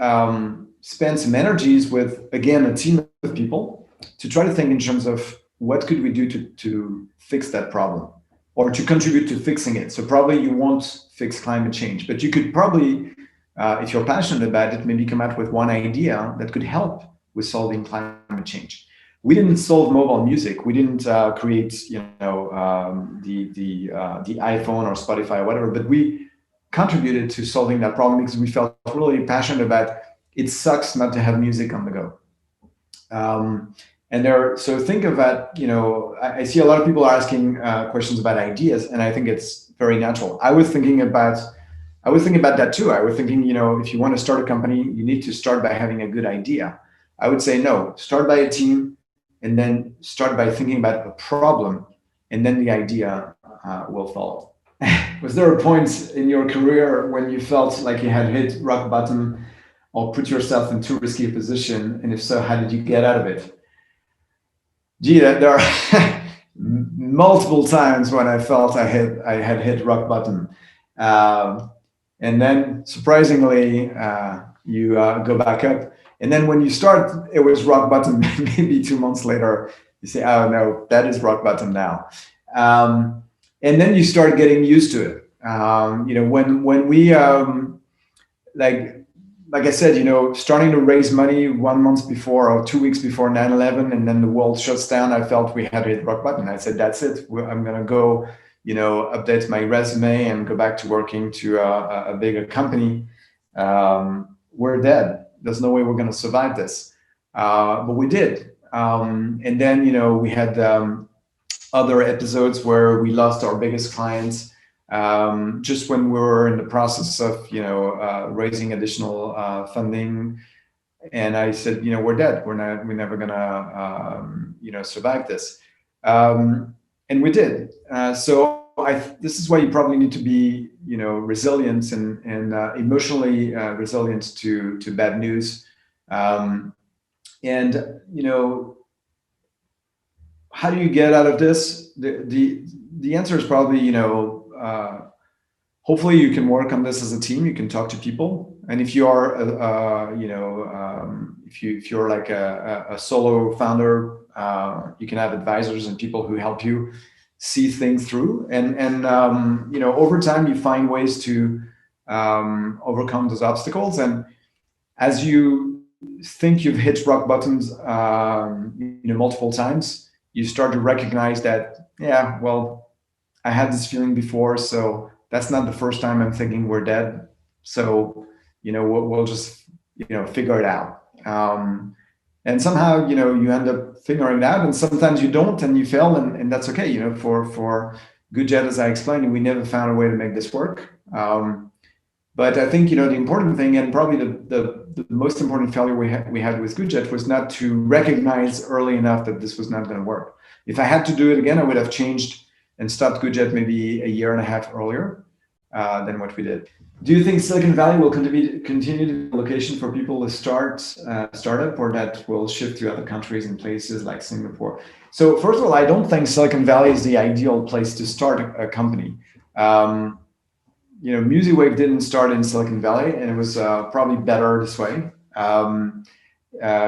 spend some energies with, again, a team of people to try to think in terms of what could we do to fix that problem or to contribute to fixing it? So probably you won't fix climate change, but you could probably, if you're passionate about it, maybe come up with one idea that could help with solving climate change. We didn't solve mobile music. We didn't create, you know, the iPhone or Spotify or whatever, but we contributed to solving that problem because we felt really passionate about it. Sucks not to have music on the go. So think of that, you know, I see a lot of people are asking questions about ideas, and I think it's very natural. I was thinking about that too. I was thinking, you know, if you want to start a company, you need to start by having a good idea. I would say no, start by a team, and then start by thinking about a problem, and then the idea will follow. Was there a point in your career when you felt like you had hit rock bottom or put yourself in too risky a position? And if so, how did you get out of it? Gee, there are multiple times when I felt I had hit rock bottom. And then surprisingly, you go back up. And then when you start, it was rock bottom. Maybe 2 months later, You say, oh no, that is rock bottom now. And then you start getting used to it. When we like I said, starting to raise money 1 month before or 2 weeks before 9/11, and then the world shuts down, I felt we had hit rock bottom. I said, that's it. I'm going to go, update my resume and go back to working to a bigger company. We're dead. There's no way we're going to survive this. But we did. And then, we had other episodes where we lost our biggest clients. Just when we were in the process of, raising additional funding, and I said, we're dead. We're never gonna, survive this, and we did. So this is why you probably need to be, resilient and emotionally resilient to bad news, and how do you get out of this? The answer is probably, hopefully you can work on this as a team. You can talk to people, and if you are, if you're like a solo founder, you can have advisors and people who help you see things through. And over time you find ways to overcome those obstacles. And as you think you've hit rock bottoms, multiple times, you start to recognize that, yeah, well, I had this feeling before, so that's not the first time I'm thinking we're dead. So, we'll just, figure it out. And somehow, you end up figuring it out, and sometimes you don't, and you fail, and that's okay. For Goojet, as I explained, we never found a way to make this work. But I think, the important thing, and probably the most important failure we had with Goojet, was not to recognize early enough that this was not going to work. If I had to do it again, I would have changed and stopped Goojet maybe a year and a half earlier than what we did. Do you think Silicon Valley will continue to be a location for people to start startup, or that will shift to other countries and places like Singapore? So first of all, I don't think Silicon Valley is the ideal place to start a company. Musiwave didn't start in Silicon Valley, and it was probably better this way,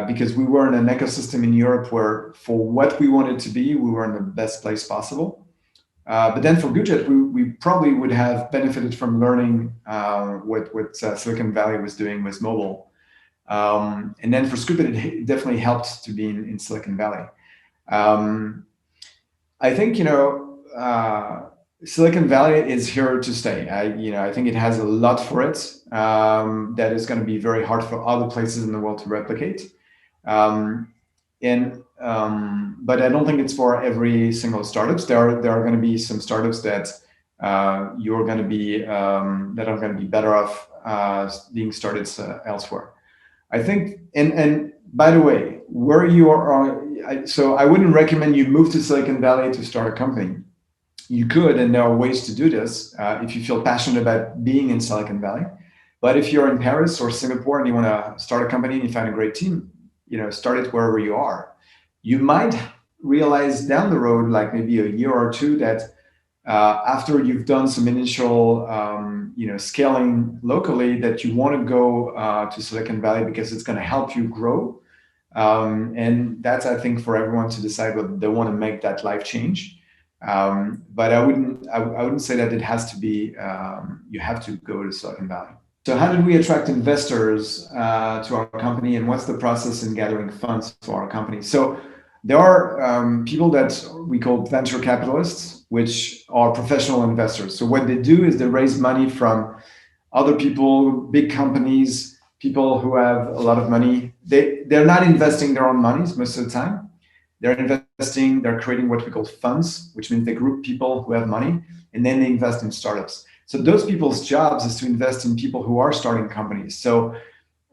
because we were in an ecosystem in Europe where, for what we wanted to be, we were in the best place possible. But then for Goojet, we probably would have benefited from learning what Silicon Valley was doing with mobile. And then for Scoop, it definitely helped to be in Silicon Valley. I think, Silicon Valley is here to stay. I think it has a lot for it that is going to be very hard for other places in the world to replicate. But I don't think it's for every single startups. There are going to be some startups that you're going to be that are going to be better off being started elsewhere. I think, and by the way, where you are, so I wouldn't recommend you move to Silicon Valley to start a company. You could, and there are ways to do this if you feel passionate about being in Silicon Valley. But if you're in Paris or Singapore and you want to start a company and you find a great team, start it wherever you are. You might realize down the road, like maybe a year or two, that after you've done some initial, scaling locally, that you want to go to Silicon Valley because it's going to help you grow. And that's, I think, for everyone to decide whether they want to make that life change. But I wouldn't say that it has to be, you have to go to Silicon Valley. So how did we attract investors to our company, and what's the process in gathering funds for our company? So there are people that we call venture capitalists, which are professional investors. So what they do is they raise money from other people, big companies, people who have a lot of money. They're not investing their own monies most of the time. They're creating what we call funds, which means they group people who have money, and then they invest in startups. So those people's jobs is to invest in people who are starting companies. So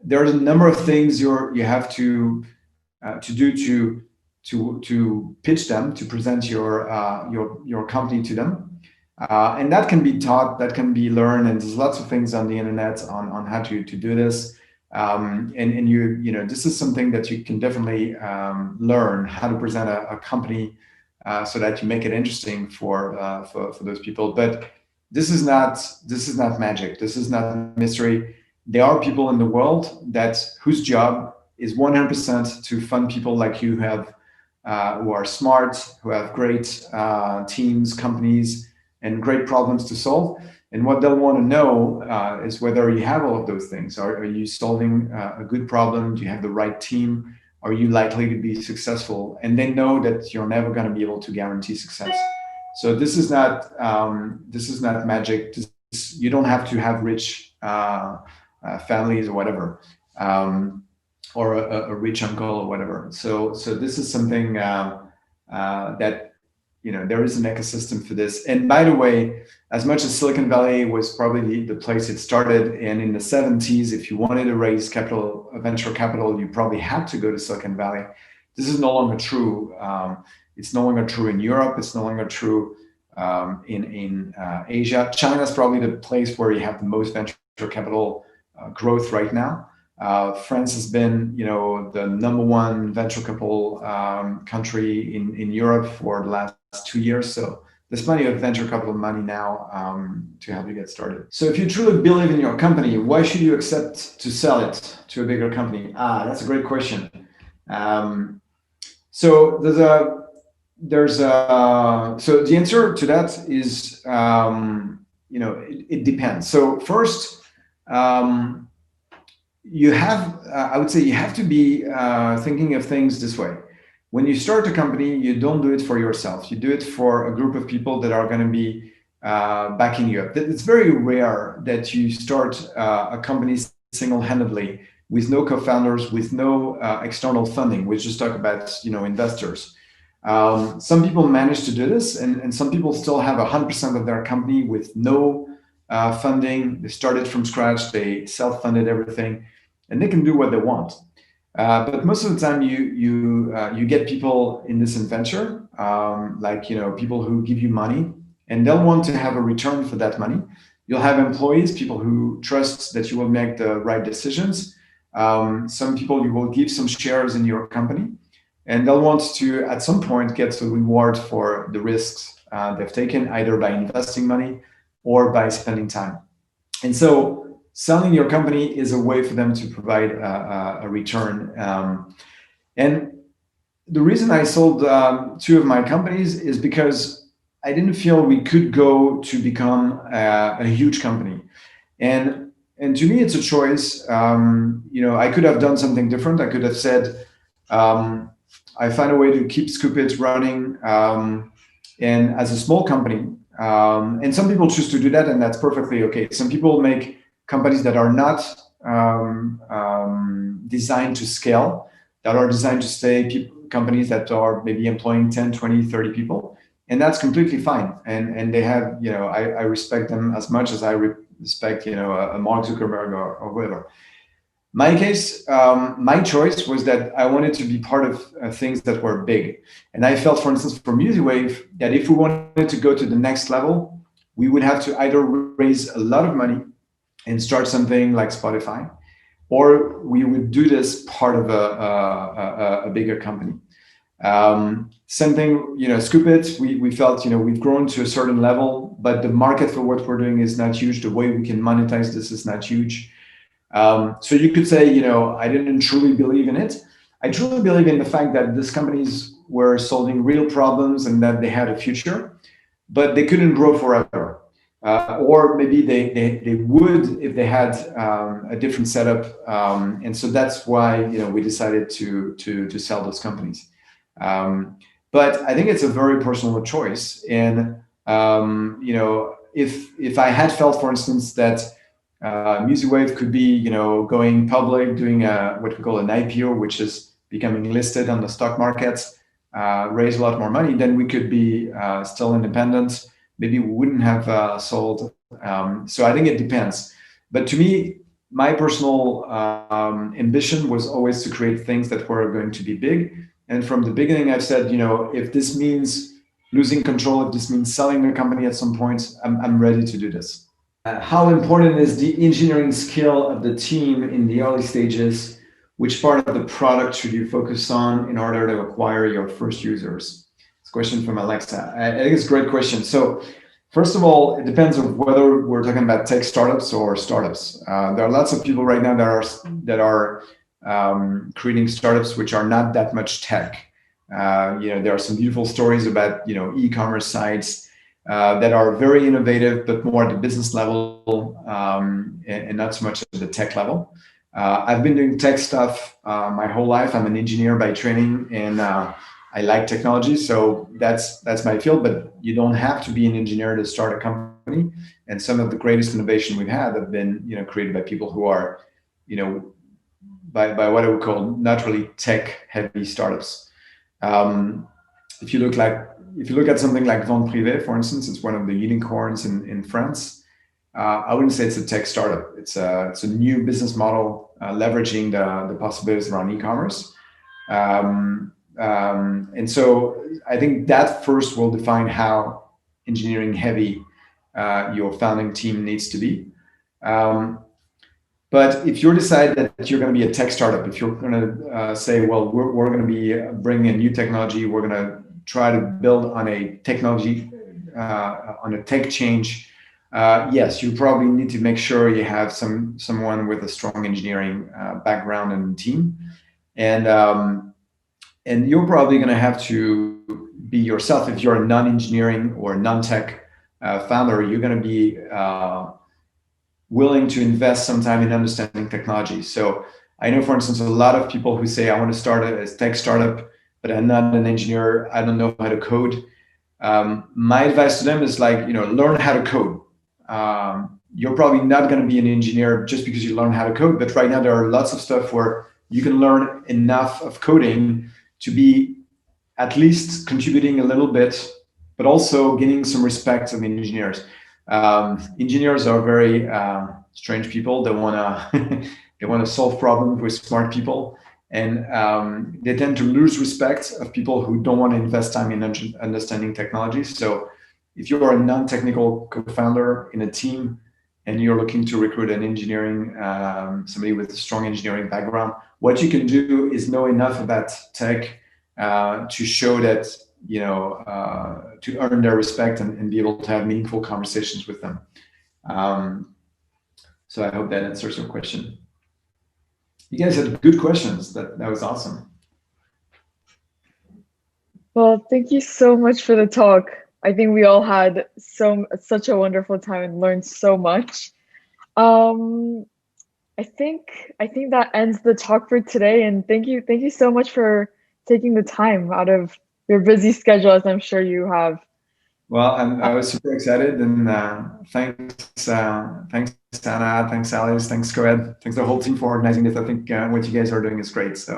there's a number of things you have to do to pitch them, to present your company to them, and that can be taught, that can be learned, and there's lots of things on the internet on how to do this. And this is something that you can definitely learn how to present a company so that you make it interesting for those people. But this is not magic. This is not mystery. There are people in the world whose job is 100% to fund people like you who have who are smart, who have great teams, companies, and great problems to solve. And what they'll want to know is whether you have all of those things. Are you solving a good problem? Do you have the right team? Are you likely to be successful? And they know that you're never going to be able to guarantee success. So this is not magic. You don't have to have rich families or whatever, or a rich uncle or whatever. So this is something that, there is an ecosystem for this. And by the way, as much as Silicon Valley was probably the place it started, and in the 70s, if you wanted to raise capital, venture capital, you probably had to go to Silicon Valley. This is no longer true. It's no longer true in Europe. It's no longer true in Asia. China is probably the place where you have the most venture capital growth right now. France has been, the number one venture capital country in Europe for the last 2 years. So there's plenty of venture capital money now to help you get started. So if you truly believe in your company, why should you accept to sell it to a bigger company? That's a great question. So so the answer to that is, it depends. So first, I would say you have to be thinking of things this way. When you start a company, you don't do it for yourself. You do it for a group of people that are going to be backing you up. It's very rare that you start a company single-handedly with no co-founders, with no external funding. We just talk about, investors. Some people manage to do this, and some people still have 100% of their company with no funding. They started from scratch. They self-funded everything, and they can do what they want. But most of the time, you get people in this adventure, people who give you money, and they'll want to have a return for that money. You'll have employees, people who trust that you will make the right decisions. Some people you will give some shares in your company, and they'll want to, at some point, get a reward for the risks they've taken, either by investing money or by spending time. And so selling your company is a way for them to provide a return. And the reason I sold 2 of my companies is because I didn't feel we could go to become a huge company. And to me, it's a choice. I could have done something different. I could have said, I find a way to keep Koh-Ed running, and as a small company. And some people choose to do that, and that's perfectly okay. Some people make companies that are not designed to scale, that are designed to stay companies that are maybe employing 10, 20, 30 people. And that's completely fine. And they have, I respect them as much as I respect, a Mark Zuckerberg or whoever. My case, my choice was that I wanted to be part of things that were big. And I felt, for instance, for Musiwave, that if we wanted to go to the next level, we would have to either raise a lot of money and start something like Spotify, or we would do this part of a bigger company. Same thing, Koh-Ed, we felt, we've grown to a certain level, but the market for what we're doing is not huge. The way we can monetize this is not huge. So you could say, I didn't truly believe in it. I truly believe in the fact that these companies were solving real problems and that they had a future, but they couldn't grow forever. Or maybe they would if they had a different setup. And so that's why, we decided to sell those companies. But I think it's a very personal choice. And, if I had felt, for instance, that Musiwave could be, going public, doing what we call an IPO, which is becoming listed on the stock markets, raise a lot more money, then we could be still independent. Maybe we wouldn't have sold. So I think it depends. But to me, my personal ambition was always to create things that were going to be big. And from the beginning, I've said, if this means losing control, if this means selling the company at some point, I'm ready to do this. How important is the engineering skill of the team in the early stages? Which part of the product should you focus on in order to acquire your first users? It's a question from Alexa. I think it's a great question. So first of all, it depends on whether we're talking about tech startups or startups. There are lots of people right now that are creating startups which are not that much tech. There are some beautiful stories about e-commerce sites that are very innovative, but more at the business level and not so much at the tech level. I've been doing tech stuff my whole life. I'm an engineer by training, and I like technology, so that's my field. But you don't have to be an engineer to start a company. And some of the greatest innovation we've had have been created by people who are by what I would call not really tech-heavy startups. If you look at something like Vente Privée, for instance, it's one of the unicorns in France. I wouldn't say it's a tech startup. It's a new business model leveraging the possibilities around e-commerce. And so I think that first will define how engineering heavy your founding team needs to be. But if you decide that you're going to be a tech startup, if you're going to say, well, we're going to be bringing a new technology, we're going to try to build on a technology, on a tech change, yes, you probably need to make sure you have someone with a strong engineering background and team. And you're probably going to have to be yourself. If you're a non-engineering or non-tech founder, you're going to be willing to invest some time in understanding technology. So I know, for instance, a lot of people who say, I want to start a tech startup, but I'm not an engineer. I don't know how to code. My advice to them is learn how to code. You're probably not going to be an engineer just because you learn how to code, but right now there are lots of stuff where you can learn enough of coding to be at least contributing a little bit, but also gaining some respect of engineers. Engineers are very strange people. They want to solve problems with smart people, and they tend to lose respect of people who don't want to invest time in understanding technology. So if you are a non-technical co-founder in a team and you're looking to recruit an engineering, somebody with a strong engineering background, what you can do is know enough about tech to show that, to earn their respect and be able to have meaningful conversations with them. So I hope that answers your question. You guys had good questions. That was awesome. Well, thank you so much for the talk. I think we all had such a wonderful time and learned so much. I think that ends the talk for today. And thank you so much for taking the time out of your busy schedule, as I'm sure you have. Well, I was super excited, and thanks Anna, thanks Alice, thanks Koh-Ed, thanks the whole team for organizing this. I think what you guys are doing is great. So.